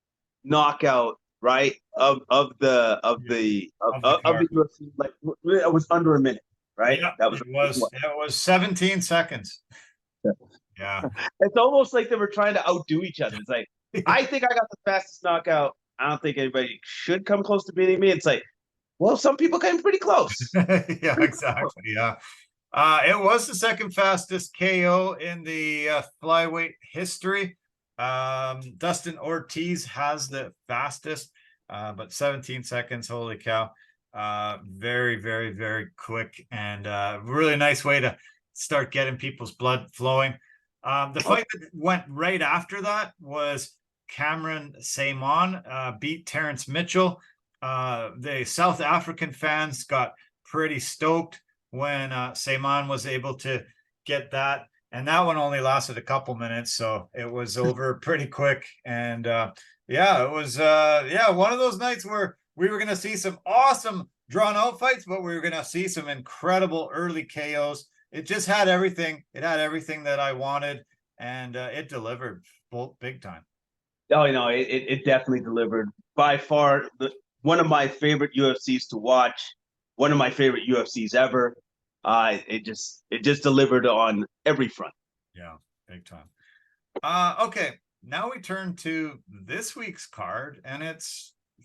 knockout, right? Of the UFC. Like, it was under a minute, right? Yeah, that was it was 17 seconds. Yeah. It's almost like they were trying to outdo each other. It's like, I think I got the fastest knockout. I don't think anybody should come close to beating me. It's like, Well, some people came pretty close. Yeah, exactly. Yeah. It was the second fastest KO in the flyweight history. Dustin Ortiz has the fastest, but 17 seconds. Holy cow. Very, very, very quick, and really nice way to start getting people's blood flowing. The fight that went right after that was Cameron Saymon beat Terrence Mitchell. The South African fans got pretty stoked when Saymon was able to get that. And that one only lasted a couple minutes, so it was over pretty quick. And yeah, it was one of those nights where we were going to see some awesome drawn out fights, but we were going to see some incredible early KOs. It just had everything. It had everything that I wanted, and it delivered both big time. Oh, it definitely delivered. By far, one of my favorite UFCs to watch. One of my favorite UFCs ever. It just delivered on every front. Yeah, big time. Okay, now we turn to this week's card, and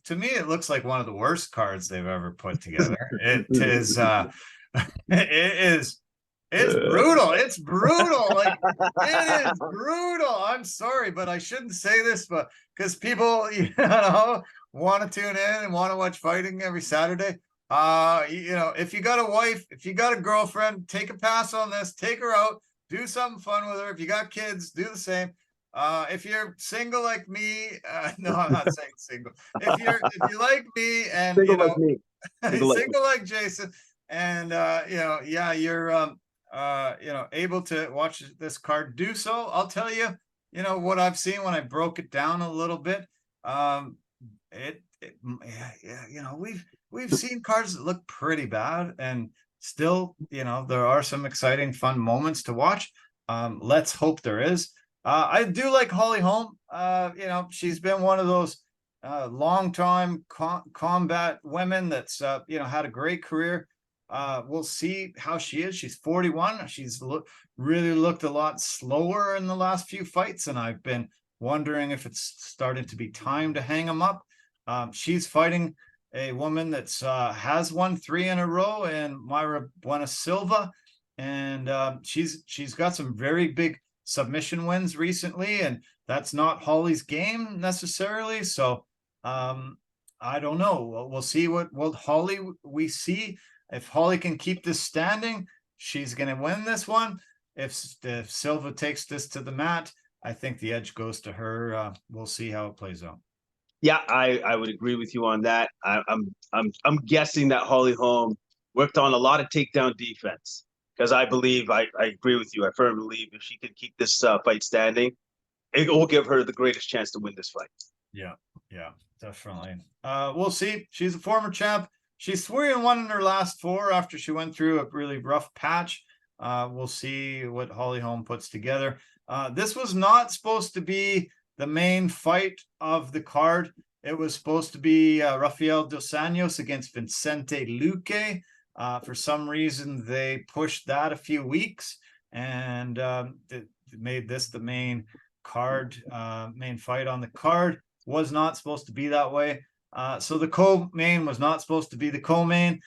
to me it looks like one of the worst cards they've ever put together. It's brutal. It's brutal. Like, it is brutal. I'm sorry, but I shouldn't say this, but because people, want to tune in and want to watch fighting every Saturday. If you got a wife, if you got a girlfriend, take a pass on this, take her out, do something fun with her. If you got kids, do the same. If you're single like me, no, I'm not saying single. If you like me and single like me, single like Jason, and you're able to watch this card, do so. I'll tell you, what I've seen when I broke it down a little bit. We've seen cards that look pretty bad, and still, there are some exciting, fun moments to watch. Let's hope there is. I do like Holly Holm. She's been one of those long-time combat women that's had a great career. We'll see how she is. She's 41. She's really looked a lot slower in the last few fights, and I've been wondering if it's starting to be time to hang them up. She's fighting a woman that's has won 3 in a row, and Mayra Buena Silva, and she's got some very big submission wins recently, and that's not Holly's game necessarily. So I don't know. We'll see what Holly we see. If Holly can keep this standing, she's going to win this one. If Silva takes this to the mat, I think the edge goes to her. We'll see how it plays out. Yeah, I would agree with you on that. I'm guessing that Holly Holm worked on a lot of takedown defense, because I believe I agree with you. I firmly believe if she can keep this fight standing, it will give her the greatest chance to win this fight. Yeah, definitely. We'll see. She's a former champ. She's 3-1 in her last 4 after she went through a really rough patch. We'll see what Holly Holm puts together. This was not supposed to be the main fight of the card. It was supposed to be Rafael Dos Anjos against Vicente Luque. For some reason, they pushed that a few weeks, and made this the main card, main fight on the card. Was not supposed to be that way. So the co-main was not supposed to be the co-main.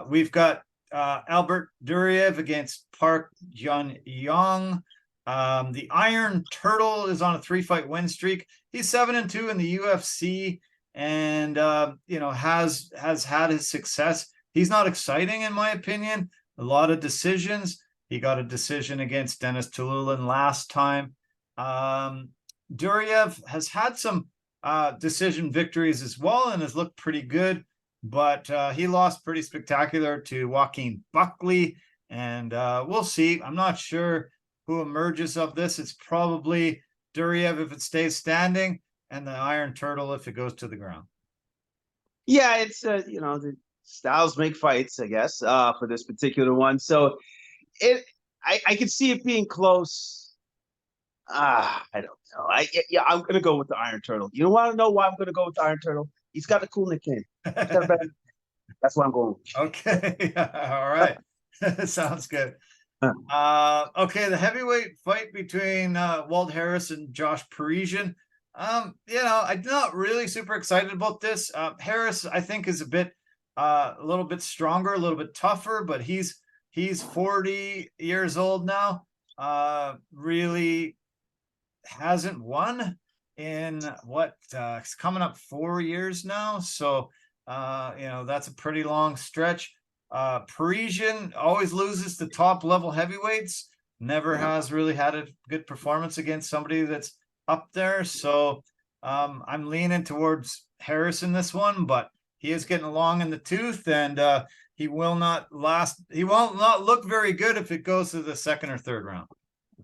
We've got Albert Duriev against Park Jun-Young. The Iron Turtle is on a 3-fight win streak. He's 7-2 in the UFC, and has had his success. He's not exciting in my opinion. A lot of decisions. He got a decision against Dennis Tululin last time. Duriev has had some decision victories as well, and has looked pretty good, but he lost pretty spectacular to Joaquin Buckley, and we'll see. I'm not sure who emerges of this. It's probably Duriev if it stays standing, and the Iron Turtle if it goes to the ground. Yeah, it's the styles make fights, I guess, for this particular one. So I can see it being close. I don't know. I'm gonna go with the Iron Turtle. You want to know why I'm gonna go with the Iron Turtle? He's got a cool nickname. That's why I'm going. Okay, all right. Sounds good. Okay, the heavyweight fight between Walt Harris and Josh Parisian. I'm not really super excited about this. Harris, I think, is a bit a little bit stronger, a little bit tougher, but he's 40 years old now. Really hasn't won in what it's coming up 4 years now. So that's a pretty long stretch. Parisian always loses to top level heavyweights, never has really had a good performance against somebody that's up there. So I'm leaning towards Harris in this one, but he is getting along in the tooth, and he will not last. He won't not look very good if it goes to the second or third round.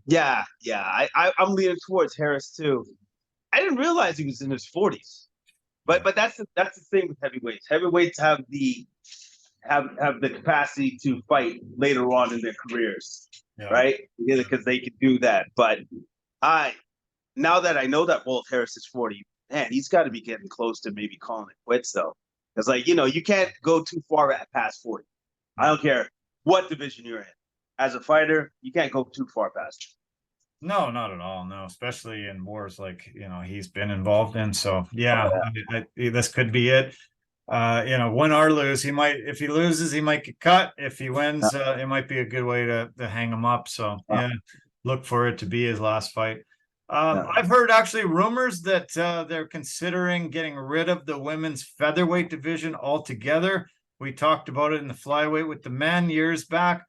Yeah, yeah. I'm leaning towards Harris too. I didn't realize he was in his 40s. But that's the thing with heavyweights. Heavyweights have the capacity to fight later on in their careers, right? Because they can do that. But now that I know that Walt Harris is 40, man, he's got to be getting close to maybe calling it quits though. Because you can't go too far past 40. I don't care what division you're in. As a fighter, you can't go too far past. No, not at all. No, especially in wars like he's been involved in. So yeah, this could be it. Win or lose, if he loses, he might get cut. If he wins, it might be a good way to hang him up. So yeah, look for it to be his last fight. I've heard actually rumors that they're considering getting rid of the women's featherweight division altogether. We talked about it in the flyweight with the men years back.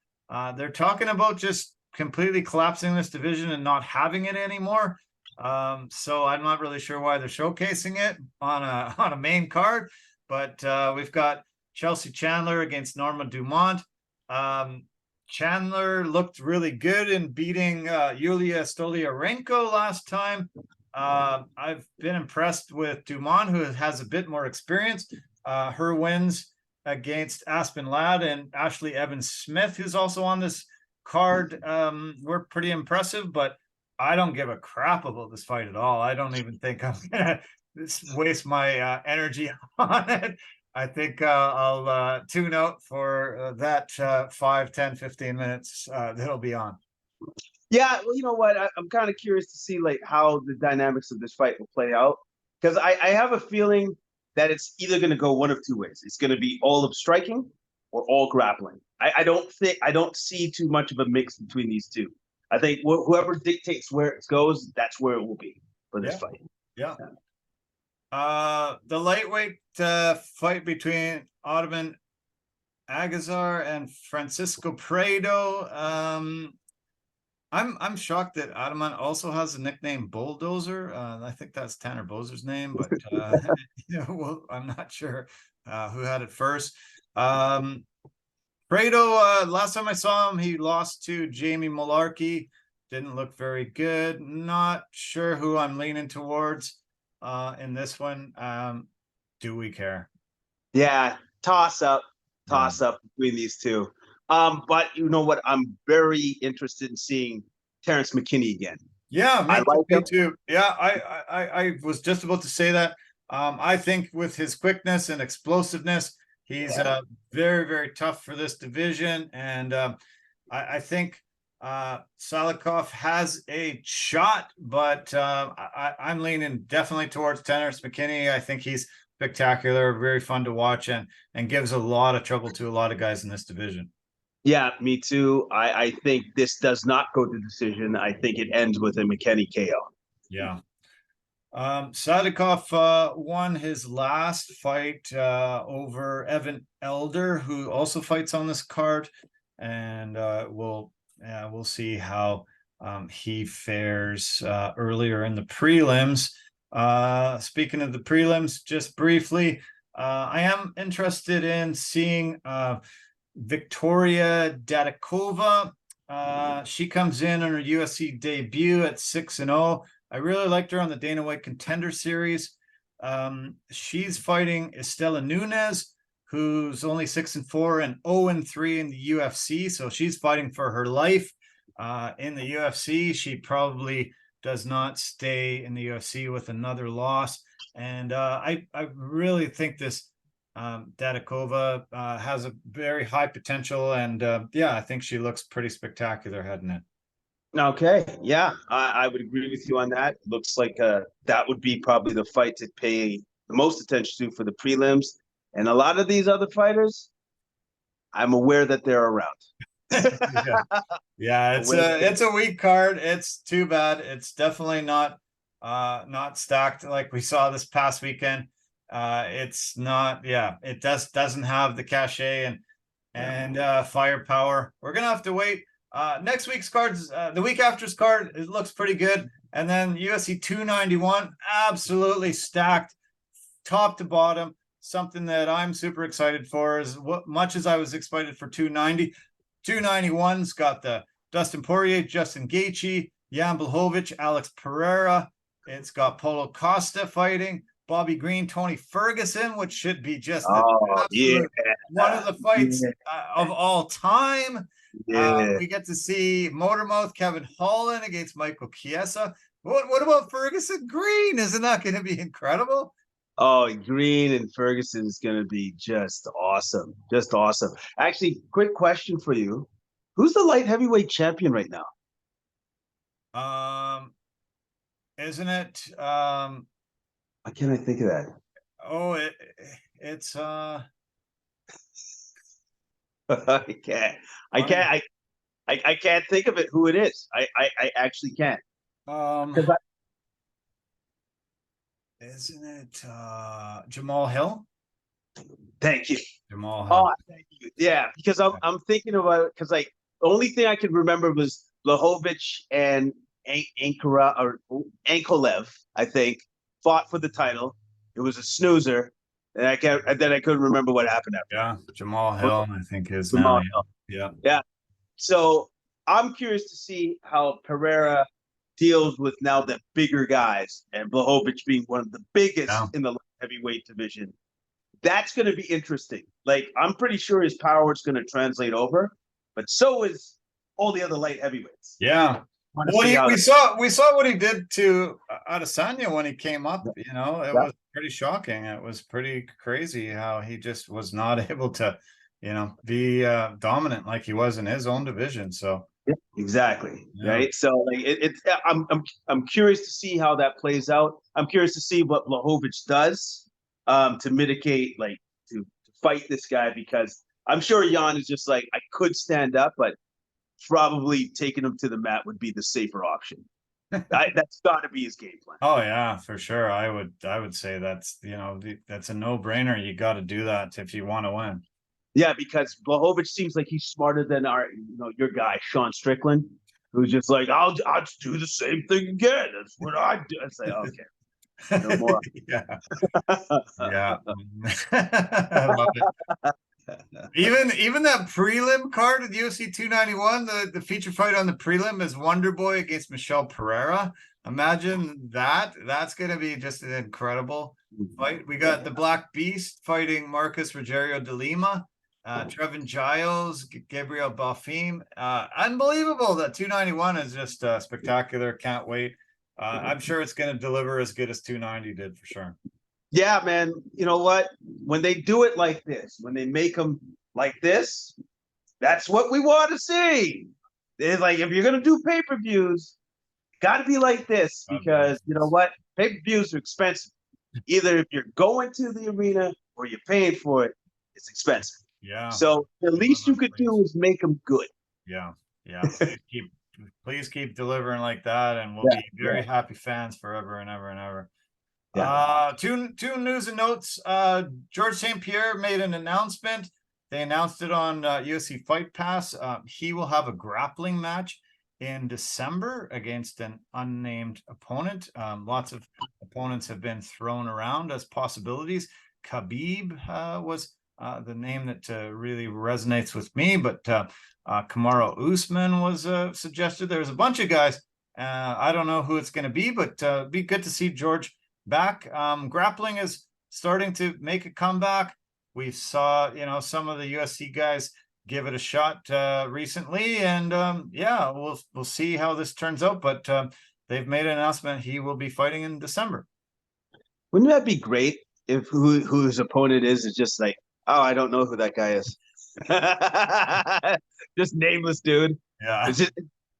They're talking about just completely collapsing this division and not having it anymore. So I'm not really sure why they're showcasing it on a main card. But we've got Chelsea Chandler against Norma Dumont. Chandler looked really good in beating Yulia Stoliarenko last time. I've been impressed with Dumont, who has a bit more experience. Her wins against Aspen Ladd and Ashley Evans-Smith, who's also on this card, were pretty impressive, but I don't give a crap about this fight at all. I don't even think I'm going to waste my energy on it. I think I'll tune out for that 5, 10, 15 minutes that'll be on. Yeah, well, you know what? I'm kind of curious to see how the dynamics of this fight will play out, because I have a feeling that it's either going to go one of two ways. It's going to be all of striking or all grappling. I don't see too much of a mix between these two. I think whoever dictates where it goes, that's where it will be for this fight. Yeah. The lightweight fight between Ottoman Agazar and Francisco Prado. I'm shocked that Ottoman also has a nickname Bulldozer. I think that's Tanner Bozer's name, but I'm not sure who had it first. Prado, last time I saw him, he lost to Jamie Malarkey. Didn't look very good. Not sure who I'm leaning towards in this one. Do we care? Yeah, toss up between these two. But you know what? I'm very interested in seeing Terrence McKinney again. Yeah, me too. Yeah, I was just about to say that. I think with his quickness and explosiveness, he's very, very tough for this division. And I think Salikov has a shot, but I'm leaning definitely towards Terrence McKinney. I think he's spectacular, very fun to watch, and gives a lot of trouble to a lot of guys in this division. Yeah, me too. I think this does not go to decision. I think it ends with a McKinney KO. Yeah. Sadikov won his last fight over Evan Elder, who also fights on this card, and we'll see how he fares earlier in the prelims. Speaking of the prelims, just briefly, I am interested in seeing Victoria Dadikova. She comes in on her UFC debut at 6-0. I really liked her on the Dana White Contender Series. She's fighting Estela Nunes, who's only 6-4 and 0-3 in the UFC. So she's fighting for her life in the UFC. She probably does not stay in the UFC with another loss. And I really think this Dadikova has a very high potential. And I think she looks pretty spectacular heading in. Okay, yeah, I would agree with you on that. Looks like that would be probably the fight to pay the most attention to for the prelims. And a lot of these other fighters, I'm aware that they're around. Yeah, it's a weak card. It's too bad. It's definitely not stacked like we saw this past weekend. It's not, yeah, it doesn't have the cachet and firepower. We're gonna have to wait. Next week's cards, the week after's card, it looks pretty good. And then UFC 291, absolutely stacked, top to bottom. Something that I'm super excited for is what much as I was excited for 290. 291's got the Dustin Poirier, Justin Gaethje, Jan Blachowicz, Alex Pereira. It's got Paulo Costa fighting, Bobby Green, Tony Ferguson, which should be just one of the fights of all time. We get to see Motormouth Kevin Holland against Michael Chiesa. What about Ferguson Green? Isn't that going to be incredible? Oh, Green and Ferguson is going to be just awesome. Just awesome. Actually, quick question for you. Who's the light heavyweight champion right now? Isn't it? Why can't I think of that? Oh, it's I can't think of it. Who it is? I actually can't. Isn't it Jamal Hill? Thank you. Jamal Hill. Oh, thank you. Yeah, because I'm thinking about it because like the only thing I could remember was Blachowicz and Ankalev, I think, fought for the title. It was a snoozer, and I couldn't remember what happened after. Yeah, Jamal Hill, I think is Jamal now. Hill. Yeah. So I'm curious to see how Pereira deals with now the bigger guys, and Blachowicz being one of the biggest in the heavyweight division. That's going to be interesting. Like, I'm pretty sure his power is going to translate over, but so is all the other light heavyweights. Yeah. Well, we saw what he did to Adesanya when he came up. You know, it was pretty shocking. It was pretty crazy how he just was not able to, you know, be dominant like he was in his own division. So exactly, right. So like I'm curious to see how that plays out. I'm curious to see what Blachowicz does to mitigate, like to fight this guy, because I'm sure Jan is just like, I could stand up, but probably taking him to the mat would be the safer option. That's got to be his game plan. Oh yeah, for sure. I would say that's, you know, that's a no-brainer. You got to do that if you want to win. Yeah, because Blachowicz seems like he's smarter than your guy Sean Strickland, who's just like, I'll do the same thing again. That's what I do. I say, okay. No more. Yeah. Yeah. I love it. Even that prelim card at UFC 291, the feature fight on the prelim is Wonderboy against Michelle Pereira. Imagine that. That's going to be just an incredible fight. We got the Black Beast fighting Marcus Rogerio de Lima, Trevin Giles, Gabriel Balfim. Unbelievable. That 291 is just spectacular. Can't wait. I'm sure it's going to deliver as good as 290 did for sure. Yeah, man. You know what? When they do it like this, when they make them like this, that's what we want to see. It's like, if you're going to do pay-per-views, got to be like this, because you know what? Pay-per-views are expensive. Either if you're going to the arena or you're paying for it, it's expensive. Yeah. So the least you could do is make them good. Yeah. Yeah. Please keep delivering like that, and we'll be very happy fans forever and ever and ever. Yeah. Two news and notes. George St. Pierre made an announcement. They announced it on UFC Fight Pass. He will have a grappling match in December against an unnamed opponent. Lots of opponents have been thrown around as possibilities. Khabib was the name that really resonates with me, but Kamaru Usman was suggested. There's a bunch of guys. I don't know who it's going to be, but be good to see George back. Grappling is starting to make a comeback. We saw, some of the UFC guys give it a shot recently, and we'll see how this turns out. But they've made an announcement he will be fighting in December. Wouldn't that be great if who his opponent is just like, oh, I don't know who that guy is. Just nameless dude. Yeah.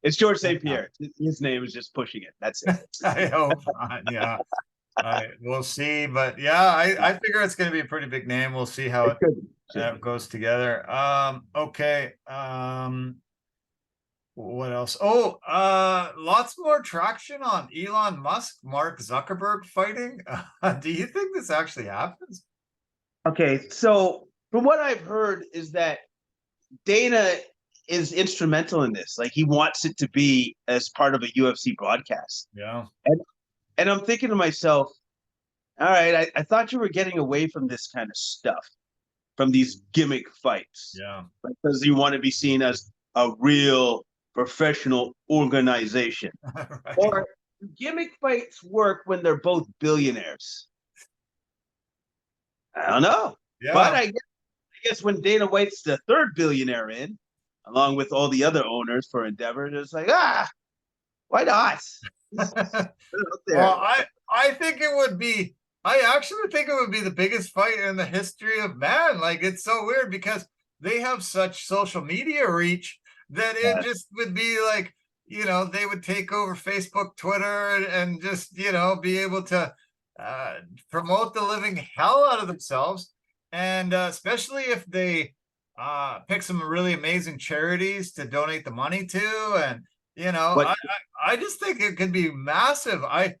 It's George St. Pierre. His name is just pushing it. That's it. I hope not. Yeah. We'll see, but yeah, I figure it's going to be a pretty big name. We'll see how It could be. Should be. goes together. Okay. What else? Oh, lots more traction on Elon Musk, Mark Zuckerberg fighting. Do you think this actually happens? Okay, so from what I've heard is that Dana is instrumental in this. Like he wants it to be as part of a UFC broadcast. Yeah. And I'm thinking to myself, all right, I thought you were getting away from this kind of stuff, from these gimmick fights. Yeah. Because you want to be seen as a real professional organization. Right. Or gimmick fights work when they're both billionaires. I don't know. Yeah. But I guess when Dana White's the third billionaire in, along with all the other owners for Endeavor, it's like, why not? Well, I think it would be. I actually think it would be the biggest fight in the history of man. Like it's so weird because they have such social media reach that it just would be like, they would take over Facebook, Twitter, and just, be able to promote the living hell out of themselves. And especially if they pick some really amazing charities to donate the money to. And, But I just think it could be massive. I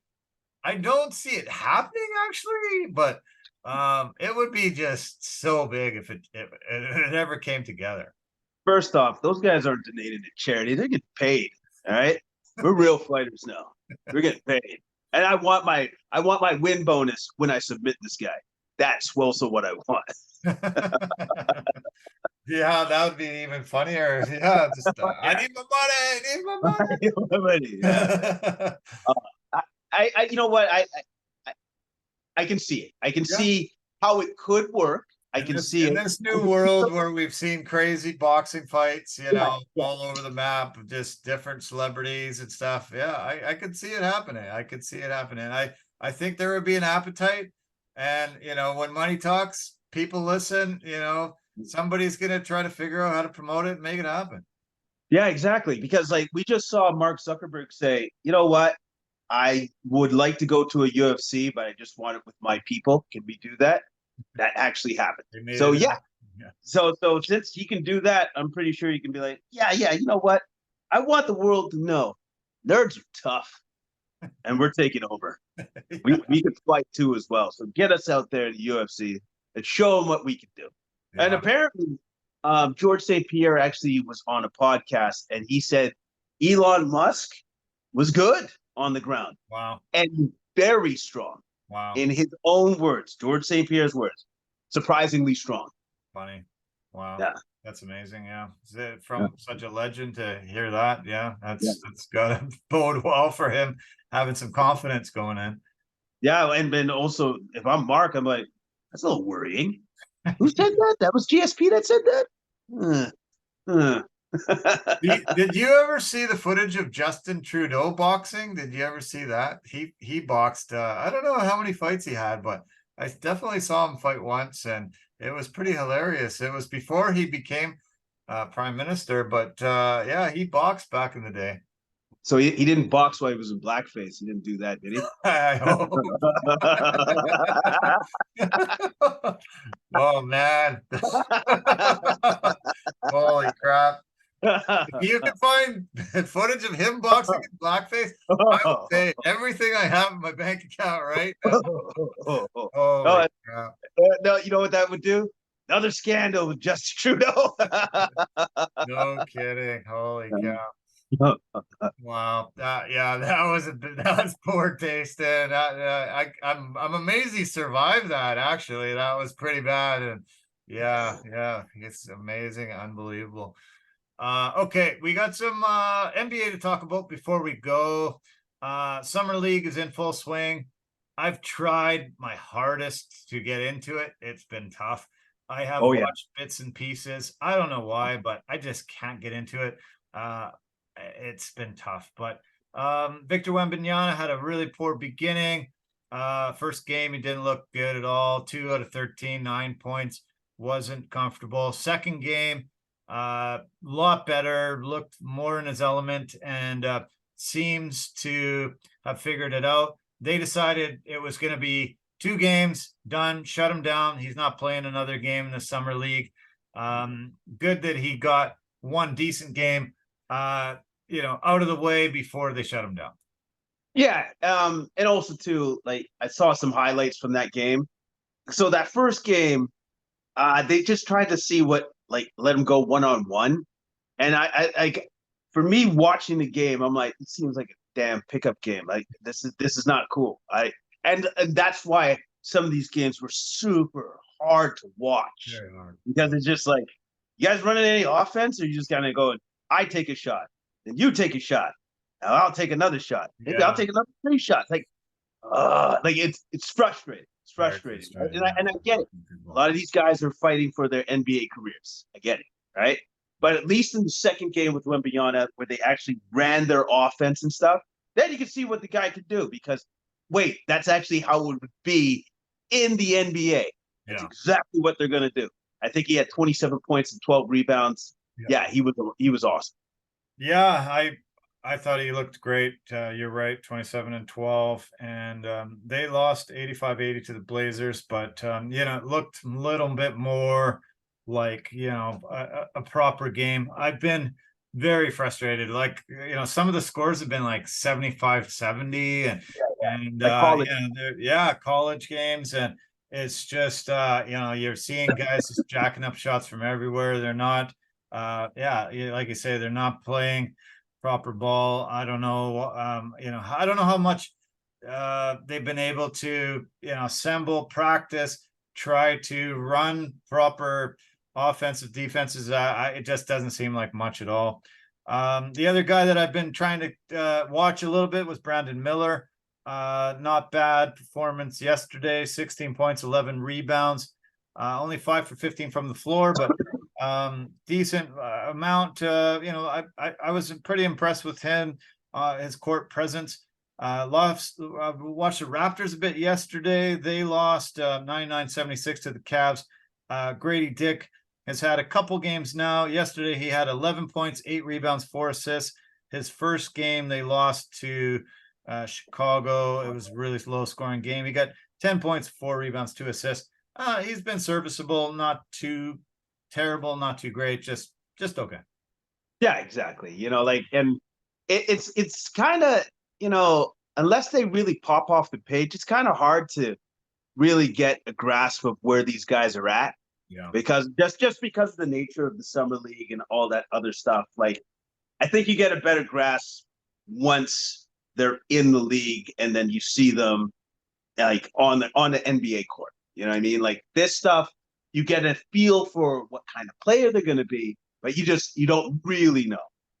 don't see it happening actually, but it would be just so big if it ever came together. first off, those guys aren't donating to charity; they're getting paid. All right, we're real fighters now. We're getting paid, and I want my win bonus when I submit this guy. That's also what I want. Yeah, that would be even funnier. Yeah, just I need my money. I need my money. Yeah. You know what? I can see it. I can see how it could work. I can see in it. this new world where we've seen crazy boxing fights, all over the map, just different celebrities and stuff. Yeah, I could see it happening. I could see it happening. I think there would be an appetite, and when money talks, people listen. Somebody's gonna try to figure out how to promote it and make it happen. Yeah, exactly. Because like we just saw Mark Zuckerberg say, you know what? I would like to go to a UFC, but I just want it with my people. Can we do that? That actually happened. So yeah. So since he can do that, I'm pretty sure he can be like, yeah, you know what? I want the world to know nerds are tough and we're taking over. We could fight too as well. So get us out there in the UFC and show them what we can do. Yeah. And apparently, George St. Pierre actually was on a podcast and he said Elon Musk was good on the ground. Wow. And very strong. Wow. In his own words, George St. Pierre's words, surprisingly strong. Funny. Wow. Yeah. That's amazing. Yeah. From such a legend to hear that. Yeah. That's got to bode well for him having some confidence going in. Yeah. And then also, if I'm Mark, I'm like, that's a little worrying. Who said that? That was GSP that said that? Did you ever see the footage of Justin Trudeau boxing? Did you ever see that? He boxed I don't know how many fights he had, but I definitely saw him fight once and it was pretty hilarious. It was before he became prime minister, but yeah, he boxed back in the day. So he didn't box while he was in blackface. He didn't do that, did he? I hope. Oh man. Holy crap. If you can find footage of him boxing in blackface, I would say everything I have in my bank account right now. No, you know what that would do? Another scandal with Justin Trudeau. No kidding. Holy cow. Wow. That was poor taste. And I'm amazed he survived that. Actually, that was pretty bad. And yeah, it's amazing, unbelievable. Okay, we got some NBA to talk about before we go. Summer League is in full swing. I've tried my hardest to get into it. It's been tough. I have watched bits and pieces. I don't know why, but I just can't get into it. It's been tough. But Victor Wembanyama had a really poor beginning. First game, he didn't look good at all. 2 out of 13, 9 points. Wasn't comfortable. Second game, lot better, looked more in his element, and seems to have figured it out. they decided it was going to be 2 games, done, shut him down. He's not playing another game in the summer league. Good that he got one decent game, out of the way before they shut him down. Yeah, and also too, like I saw some highlights from that game. So that first game, they just tried to see what, like, let him go 1-on-1, and for me watching the game, I'm like, it seems like a damn pickup game. Like this is not cool. And that's why some of these games were super hard to watch, Very hard. because it's just like, you guys running any offense, or you just kind of going, I take a shot, then you take a shot, now I'll take another shot, maybe I'll take another 3 shots. Like it's frustrating. It's frustrating, and I get it. A lot of these guys are fighting for their NBA careers. I get it, right? But at least in the second game with Wembanyama, where they actually ran their offense and stuff, then you can see what the guy could do. Because wait, that's actually how it would be in the NBA. That's exactly what they're going to do. I think he had 27 points and 12 rebounds. Yeah, he was awesome. Yeah, I thought he looked great. You're right, 27 and 12, and they lost 85-80 to the Blazers, but it looked a little bit more like a proper game. I've been very frustrated. Like some of the scores have been like 75-70, and like college. College games, and it's just you're seeing guys just jacking up shots from everywhere. They're not like you say, they're not playing proper ball. I don't know. I don't know how much they've been able to assemble, practice, try to run proper offensive defenses. It just doesn't seem like much at all. The other guy that I've been trying to watch a little bit was Brandon Miller. Not bad performance yesterday, 16 points, 11 rebounds, only 5 for 15 from the floor, but decent amount. I was pretty impressed with him, his court presence. Watched the Raptors a bit yesterday. They lost 99-76 to the Cavs. Grady Dick has had a couple games now. Yesterday he had 11 points, 8 rebounds, 4 assists. His first game they lost to Chicago. It was a really low scoring game. He got 10 points, 4 rebounds, 2 assists. He's been serviceable, not too terrible, not too great, just okay. Yeah, exactly. And it's kind of, unless they really pop off the page, it's kind of hard to really get a grasp of where these guys are at. Yeah. Because just because of the nature of the summer league and all that other stuff, like I think you get a better grasp once they're in the league, and then you see them like on the NBA court. You know what I mean? Like this stuff, you get a feel for what kind of player they're going to be, but you don't really know.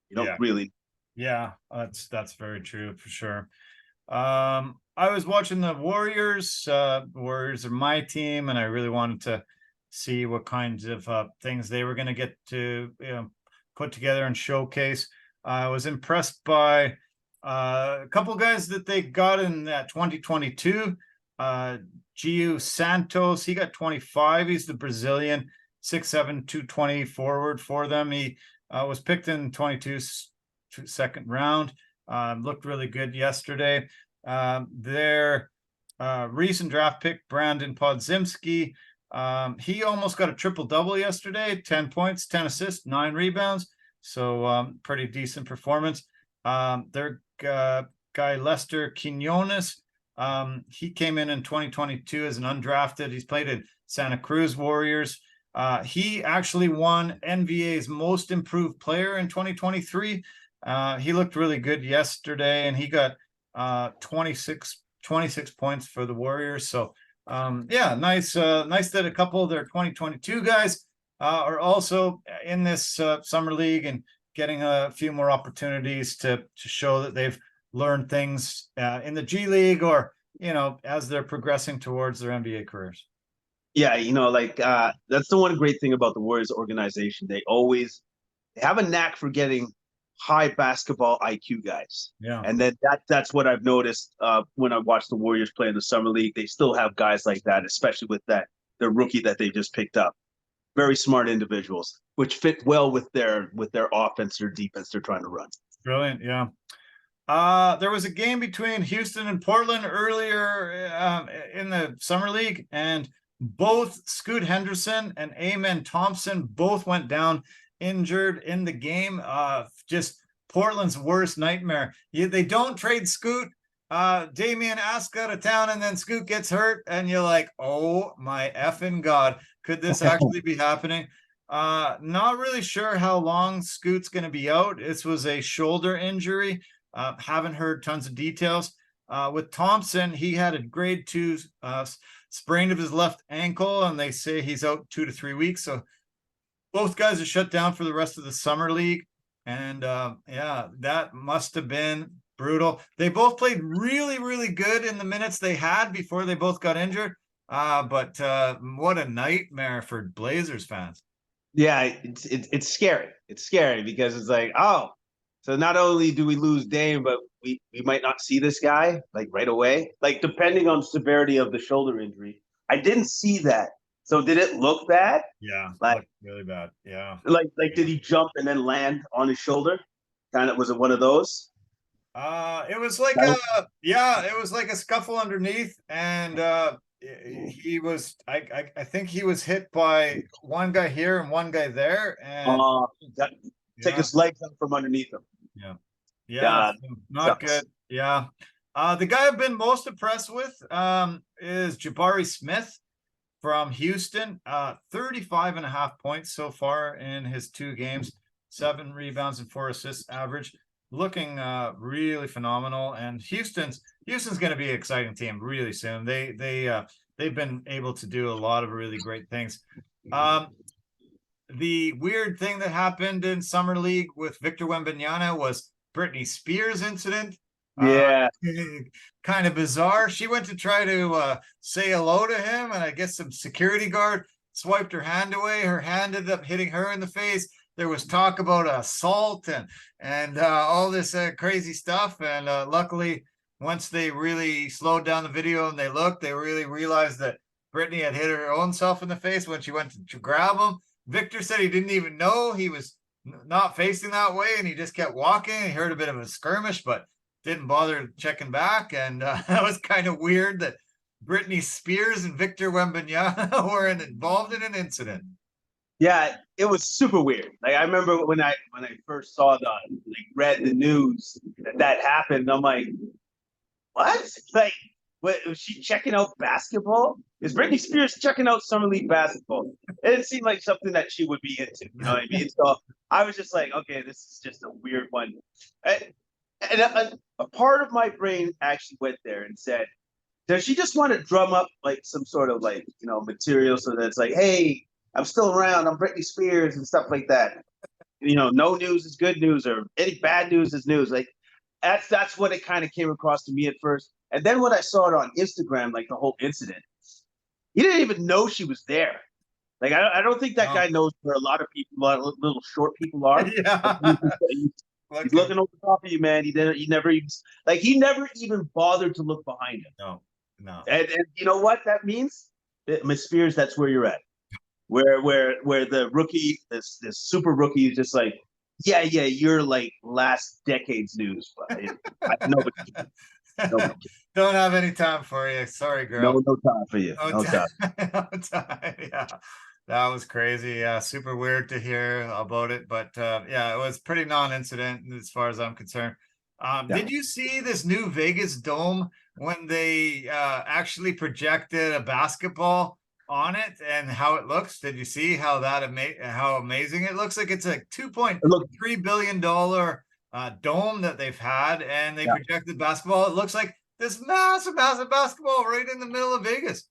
You don't really. Yeah, that's very true for sure. I was watching the Warriors. Warriors are my team, and I really wanted to see what kinds of things they were going to get to put together and showcase. I was impressed by a couple guys that they got in that 2022. Gio Santos, he got 25. He's the Brazilian, 6'7", 220 forward for them. He was picked in 22nd round. Looked really good yesterday. Their recent draft pick, Brandon Podziemski, he almost got a triple-double yesterday, 10 points, 10 assists, 9 rebounds. So pretty decent performance. Their guy, Lester Quinones, he came in 2022 as an undrafted. He's played in Santa Cruz Warriors. He actually won NBA's most improved player in 2023. He looked really good yesterday, and he got 26 points for the Warriors. So nice that a couple of their 2022 guys are also in this summer league and getting a few more opportunities to show that they've learned things in the G League, or as they're progressing towards their NBA careers. Yeah, that's the one great thing about the Warriors organization. They have a knack for getting high basketball IQ guys. Yeah. And then that's what I've noticed when I watch the Warriors play in the summer league. They still have guys like that, especially with the rookie that they just picked up. Very smart individuals, which fit well with their offense or defense they're trying to run. Brilliant, yeah. There was a game between Houston and Portland earlier in the summer league, and both Scoot Henderson and Amen Thompson both went down injured in the game. Just Portland's worst nightmare. They don't trade Scoot. Damian Ask out of town, and then Scoot gets hurt, and you're like, oh my effing God, could this actually be happening? Not really sure how long Scoot's going to be out. This was a shoulder injury. Haven't heard tons of details. With Thompson, he had a grade 2 sprain of his left ankle, and they say he's out 2 to 3 weeks. So both guys are shut down for the rest of the summer league. And yeah, that must have been brutal. They both played really, really good in the minutes they had before they both got injured. But what a nightmare for Blazers fans. Yeah, it's scary. It's scary because it's like, oh, so not only do we lose Dame, but we might not see this guy like right away. Like depending on severity of the shoulder injury. I didn't see that. So did it look bad? Yeah, like really bad. Yeah. Like did he jump and then land on his shoulder? Kind of, was it one of those? It was like it was like a scuffle underneath, and he was I think he was hit by one guy here and one guy there, and Take his legs up from underneath him. Yeah, not good. Yeah. The guy I've been most impressed with is Jabari Smith from Houston. 35.5 points so far in his 2 games, 7 rebounds and 4 assists average. Looking really phenomenal. And Houston's going to be an exciting team really soon. They've been able to do a lot of really great things. The weird thing that happened in Summer League with Victor Wembanyama was Britney Spears incident. Yeah. Kind of bizarre. She went to try to say hello to him, and I guess some security guard swiped her hand away. Her hand ended up hitting her in the face. There was talk about assault and all this crazy stuff. And luckily, once they really slowed down the video and they looked, they really realized that Britney had hit her own self in the face when she went to grab him. Victor said he didn't even know he was not facing that way, and he just kept walking. He heard a bit of a skirmish, but didn't bother checking back. And that was kind of weird that Britney Spears and Victor Wembanyama were involved in an incident. Yeah, it was super weird. Like I remember when I first saw read the news that happened. I'm like, what? Like, what, was she checking out basketball? Is Britney Spears checking out summer league basketball? It didn't seem like something that she would be into. You know what I mean? So I was just like, okay, this is just a weird one. And a part of my brain actually went there and said, does she just want to drum up like some sort of material so that it's like, hey, I'm still around, I'm Britney Spears and stuff like that. No news is good news, or any bad news is news. Like that's what it kind of came across to me at first. And then when I saw it on Instagram, like the whole incident, he didn't even know she was there. Like I don't think that guy knows where a lot of people, little short people are. Yeah. He's looking over top of you, man. He never even bothered to look behind him. No. And you know what that means? Miss Spears, that's where you're at. Where the rookie, this super rookie is just like, yeah, you're like last decade's news. Nobody. Don't have any time for you. Sorry, girl. No time for you. No time. No time. Yeah. That was crazy. Yeah, super weird to hear about it, but yeah, it was pretty non-incident as far as I'm concerned. Did you see this new Vegas dome when they actually projected a basketball on it and how it looks? Did you see how how amazing it looks? Like it's a $2.3 billion dome that they've had, and they projected basketball. It looks like this massive basketball right in the middle of Vegas.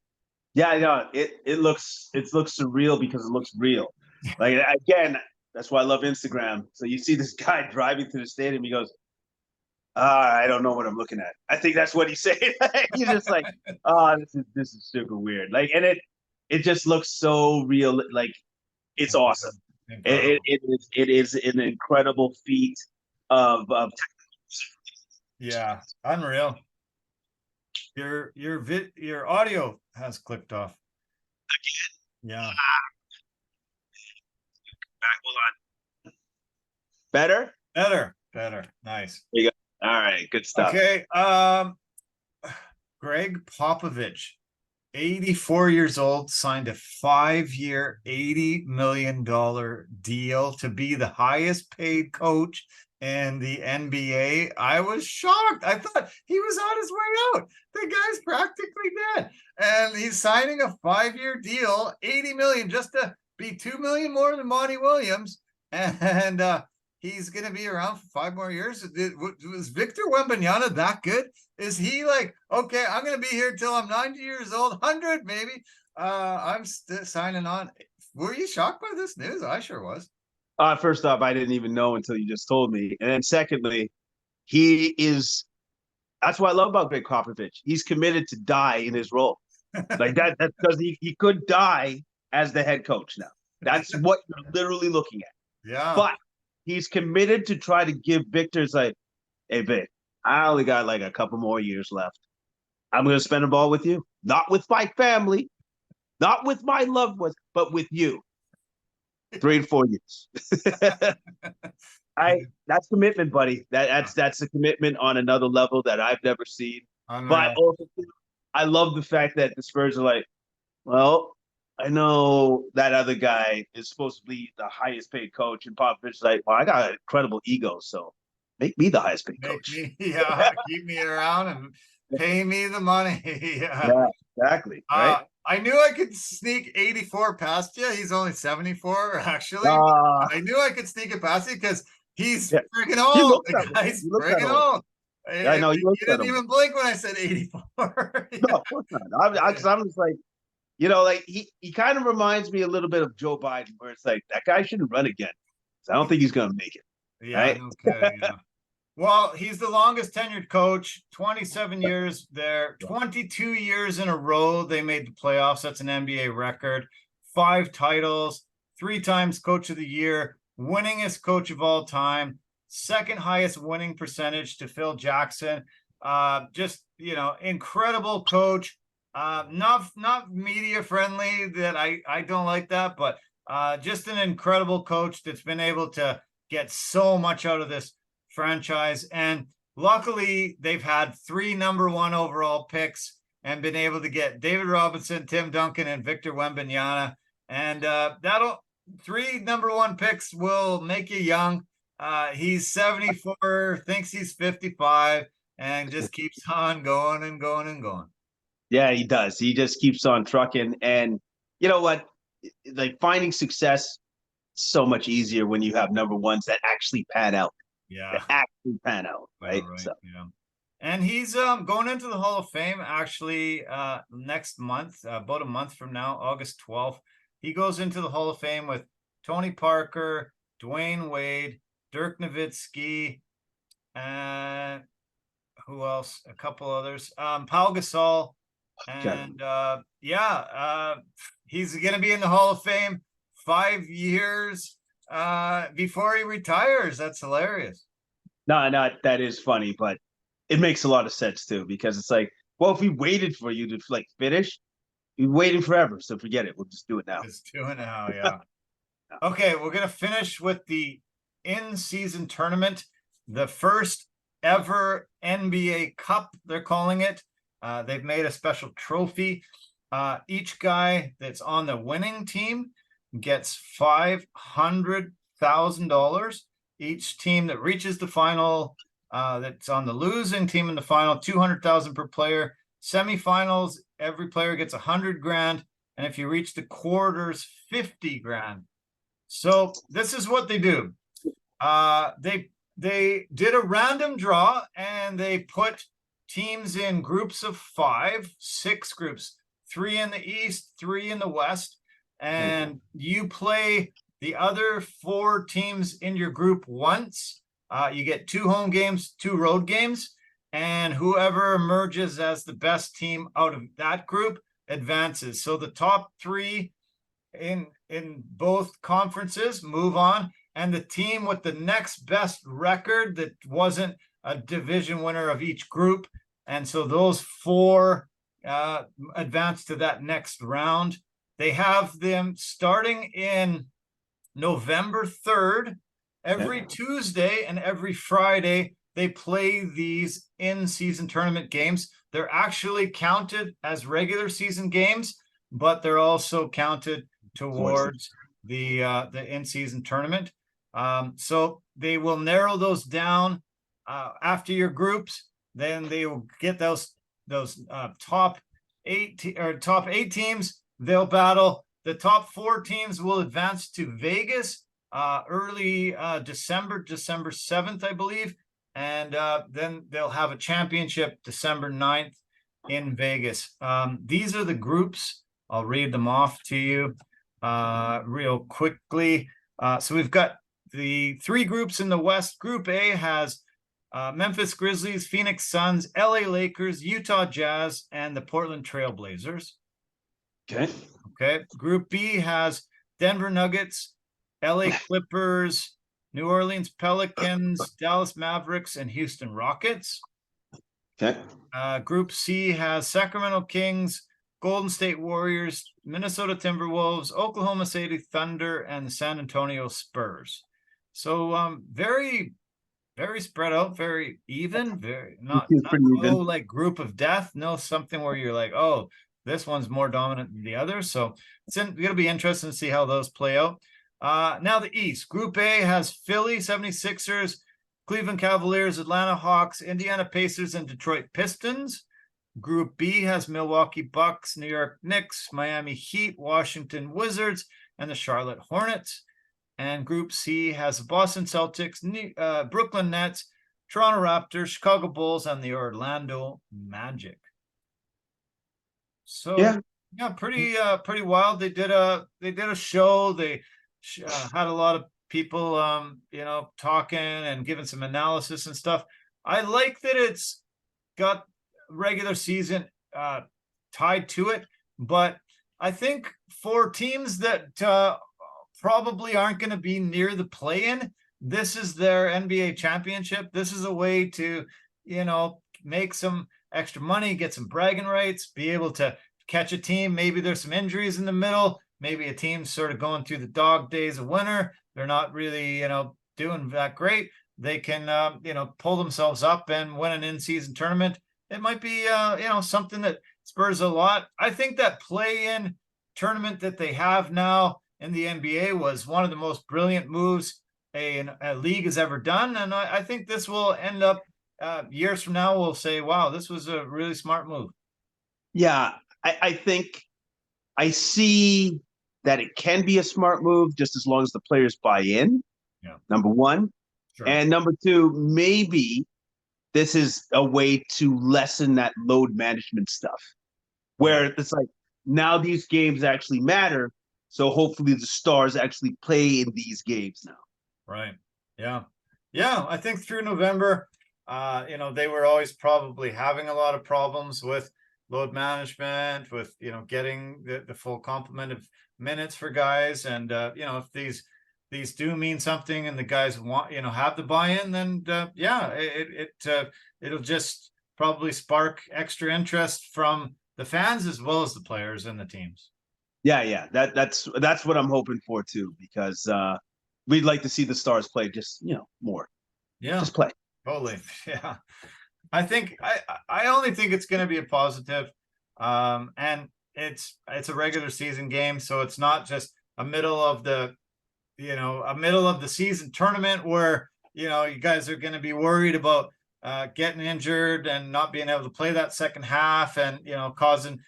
Yeah, I know. It looks surreal because it looks real. Like again, that's why I love Instagram. So you see this guy driving through the stadium, he goes, I don't know what I'm looking at. I think that's what he's saying. He's just like, this is super weird. Like, and it just looks so real. Like, it's awesome. It is an incredible feat of yeah, unreal. Your audio has clicked off again. Yeah. Hold on. Better. Nice. There you go. All right, good stuff. Okay. Greg Popovich, 84 years old, signed a 5-year, $80 million deal to be the highest paid coach in the NBA. I was shocked. I thought he was on his way out. The guy's practically dead. And he's signing a 5-year deal, 80 million, just to be 2 million more than Monty Williams. And he's going to be around for 5 more years. Was Victor Wembanyama that good? Is he like, okay, I'm going to be here till I'm 90 years old, 100 maybe. I'm signing on. Were you shocked by this news? I sure was. First off, I didn't even know until you just told me. And then secondly, he is, that's what I love about Greg Popovich. He's committed to die in his role. Like that's because he could die as the head coach now. That's what you're literally looking at. Yeah. But he's committed to try to give Victor's like, hey, Vic, I only got like a couple more years left. I'm going to spend a ball with you, not with my family, not with my loved ones, but with you. 3 and 4 years. That's commitment, buddy. That's a commitment on another level that I've never seen. But also, I love the fact that the Spurs are like, well, I know that other guy is supposed to be the highest paid coach, and Popovich is like, well, I got an incredible ego, so make me the highest paid coach. Keep me around and pay me the money. Yeah, exactly. Right. I knew I could sneak 84 past you. He's only 74, actually. I knew I could sneak it past you because he's freaking old. The guy's freaking old. Yeah, I know. You didn't even blink when I said 84. No, of course not. I'm just like, you know, like he kind of reminds me a little bit of Joe Biden, where it's like that guy shouldn't run again. So I don't think he's going to make it. Yeah. Right? Okay. Yeah. Well, he's the longest tenured coach, 27 years there, 22 years in a row. They made the playoffs. That's an NBA record. 5 titles, 3 times coach of the year, winningest coach of all time, second highest winning percentage to Phil Jackson. Just, you know, incredible coach. Not media friendly, that I don't like that, but just an incredible coach that's been able to get so much out of this franchise. And luckily they've had 3 number 1 overall picks and been able to get David Robinson, Tim Duncan, and Victor Wembanyama. And that'll 3 number 1 picks will make you young. He's 74, thinks he's 55, and just keeps on going and going and going. Yeah, he does. He just keeps on trucking. And you know what? Like finding success so much easier when you have number 1s that actually pan out. Yeah. That actually pan out, right? So. Yeah. And he's going into the Hall of Fame actually next month, about a month from now, August 12th. He goes into the Hall of Fame with Tony Parker, Dwayne Wade, Dirk Nowitzki, and who else? A couple others. Pau Gasol. And he's going to be in the Hall of Fame 5 years before he retires. That's hilarious. No, that is funny, but it makes a lot of sense too, because it's like, well, if we waited for you to like finish, we're waiting forever. So forget it. We'll just do it now. Just do it now, yeah. Okay, we're gonna finish with the in-season tournament, the first ever NBA Cup, they're calling it. They've made a special trophy. Each guy that's on the winning team gets $500,000. Each team that reaches the final, that's on the losing team in the final, $200,000 per player. Semifinals, every player gets $100,000, and if you reach the quarters, $50,000. So this is what they do. They did a random draw, and they put teams in groups of 5, 6 groups, 3 in the East, 3 in the West, and you play the other 4 teams in your group once. You get 2 home games, 2 road games, and whoever emerges as the best team out of that group advances. So the top 3 in both conferences move on, and the team with the next best record that wasn't a division winner of each group, and so those 4 advance to that next round. They have them starting in November 3rd, every Tuesday and every Friday. they play these in-season tournament games. They're actually counted as regular season games, but they're also counted towards the in-season tournament. So they will narrow those down after your groups. Then they will get those top eight teams. They'll battle. The top 4 teams will advance to Vegas early December 7th, I believe. And then they'll have a championship December 9th in Vegas. These are the groups. I'll read them off to you real quickly. So we've got the 3 groups in the West. Group A has Memphis Grizzlies, Phoenix Suns, LA Lakers, Utah Jazz, and the Portland Trail Blazers. Okay. Group B has Denver Nuggets, LA Clippers, New Orleans Pelicans, Dallas Mavericks, and Houston Rockets. Okay. Group C has Sacramento Kings, Golden State Warriors, Minnesota Timberwolves, Oklahoma City Thunder, and the San Antonio Spurs. So very, very spread out, very even, very not no like group of death, no something where you're like, oh, this one's more dominant than the other. So it's going to be interesting to see how those play out. Now the East. Group A has Philly 76ers, Cleveland Cavaliers, Atlanta Hawks, Indiana Pacers, and Detroit Pistons. Group B has Milwaukee Bucks, New York Knicks, Miami Heat, Washington Wizards, and the Charlotte Hornets. And Group C has the Boston Celtics, Brooklyn Nets, Toronto Raptors, Chicago Bulls, and the Orlando Magic. So yeah, pretty wild. They did a show. They had a lot of people talking and giving some analysis and stuff. I like that it's got regular season tied to it, but I think for teams that probably aren't going to be near the play-in, this is their NBA championship. This is a way to make some extra money, get some bragging rights, be able to catch a team. Maybe there's some injuries in the middle. Maybe a team's sort of going through the dog days of winter. They're not really, doing that great. They can, pull themselves up and win an in-season tournament. It might be, something that spurs a lot. I think that play-in tournament that they have now in the NBA was one of the most brilliant moves a league has ever done. And I think this will end up years from now, we'll say, wow, this was a really smart move. Yeah, I think I see that it can be a smart move just as long as the players buy in. Yeah. Number one. Sure. And number two, maybe this is a way to lessen that load management stuff where it's like now these games actually matter. So hopefully the stars actually play in these games now. Right. Yeah. Yeah. I think through November, they were always probably having a lot of problems with load management, with, getting the full complement of minutes for guys. And, if these do mean something and the guys want, have the buy-in, then it'll just probably spark extra interest from the fans as well as the players and the teams. Yeah. That's what I'm hoping for too, because we'd like to see the stars play just, more. Yeah. Just play. Totally. Yeah. I think I only think it's going to be a positive. And it's a regular season game, so it's not just a middle of the season tournament where you guys are going to be worried about getting injured and not being able to play that second half and causing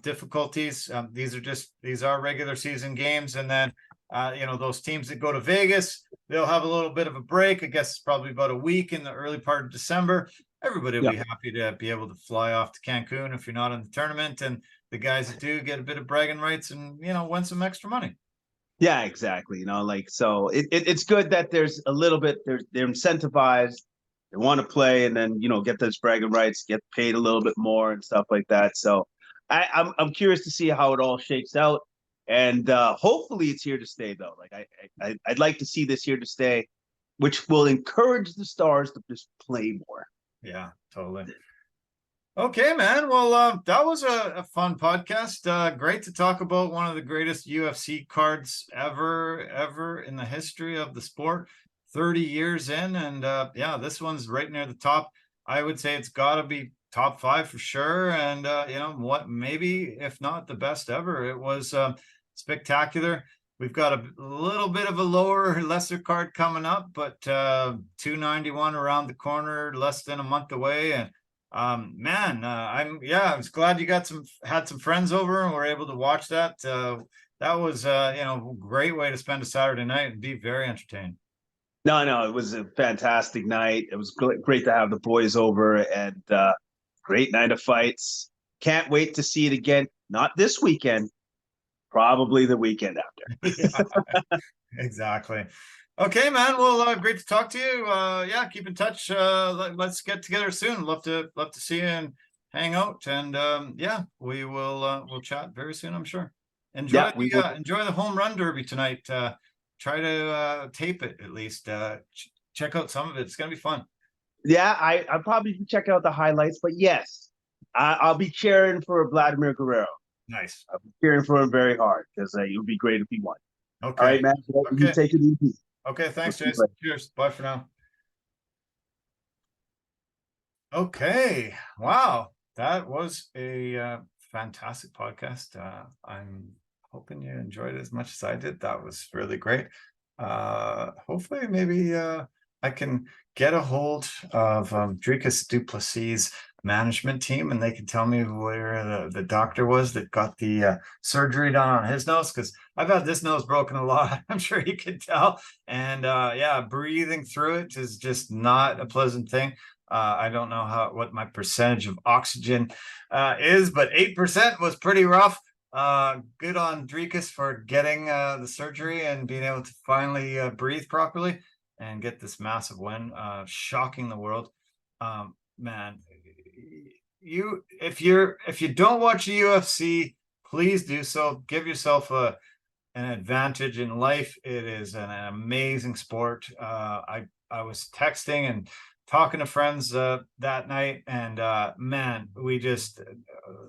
difficulties. These are regular season games, and then those teams that go to Vegas, they'll have a little bit of a break. I guess it's probably about a week in the early part of December. Everybody will be happy to be able to fly off to Cancun if you're not in the tournament, and the guys that do get a bit of bragging rights and win some extra money. Yeah, exactly. So it's good that there's a little bit, they're incentivized, they want to play, and then get those bragging rights, get paid a little bit more and stuff like that. So I'm curious to see how it all shakes out, and hopefully it's here to stay though. Like I'd like to see this here to stay, which will encourage the stars to just play more. Yeah, totally. Okay, man. Well, that was a fun podcast. Great to talk about one of the greatest UFC cards ever in the history of the sport. 30 years in, and yeah, this one's right near the top. I would say it's got to be top 5 for sure, and you know what, maybe if not the best ever. It was spectacular. We've got a little bit of a lesser card coming up, but 291 around the corner, less than a month away. And man, I was glad you had some friends over and were able to watch that. That was you know, a great way to spend a Saturday night and be very entertained. No, it was a fantastic night. It was great to have the boys over, and great night of fights. Can't wait to see it again. Not this weekend, probably the weekend after. Yeah, exactly. Okay, man. Well, great to talk to you. Yeah, keep in touch. Let's get together soon. Love to see you and hang out. And yeah, we'll chat very soon, I'm sure. Enjoy enjoy the home run derby tonight. Try to tape it at least. Check out some of it. It's gonna be fun. Yeah, I'll probably check out the highlights, but yes, I'll be cheering for Vladimir Guerrero. Nice. I'll be cheering for him very hard because it would be great if he won. Okay. All right, man. You take it easy. Okay, thanks, Jason. Cheers. Bye for now. Okay. Wow. That was a fantastic podcast. I'm hoping you enjoyed it as much as I did. That was really great. Hopefully maybe I can get a hold of Dricus du Plessis' management team, and they can tell me where the doctor was that got the surgery done on his nose, because I've had this nose broken a lot. I'm sure you can tell. And yeah, breathing through it is just not a pleasant thing. I don't know what my percentage of oxygen is, but 8% was pretty rough. Good on Dricus for getting the surgery and being able to finally breathe properly and get this massive win, shocking the world. Man, if you don't watch the UFC, please do so. Give yourself an advantage in life. It is an amazing sport. I was texting and talking to friends that night, and man, we just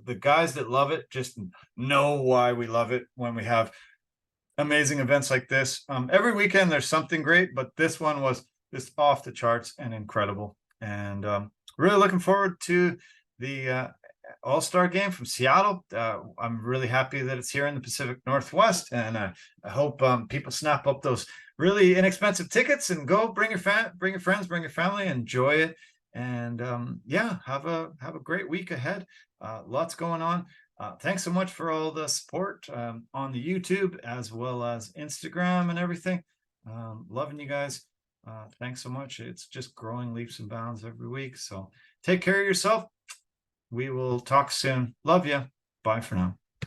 the guys that love it just know why we love it when we have amazing events like this. Every weekend there's something great, but this one was just off the charts and incredible. And really looking forward to the All-Star game from Seattle. I'm really happy that it's here in the Pacific Northwest, and I hope people snap up those really inexpensive tickets and go. Bring your friends, bring your family, enjoy it, and yeah, have a great week ahead. Lots going on. Thanks so much for all the support on the YouTube as well as Instagram and everything. Loving you guys. Thanks so much. It's just growing leaps and bounds every week. So take care of yourself. We will talk soon. Love you. Bye for now.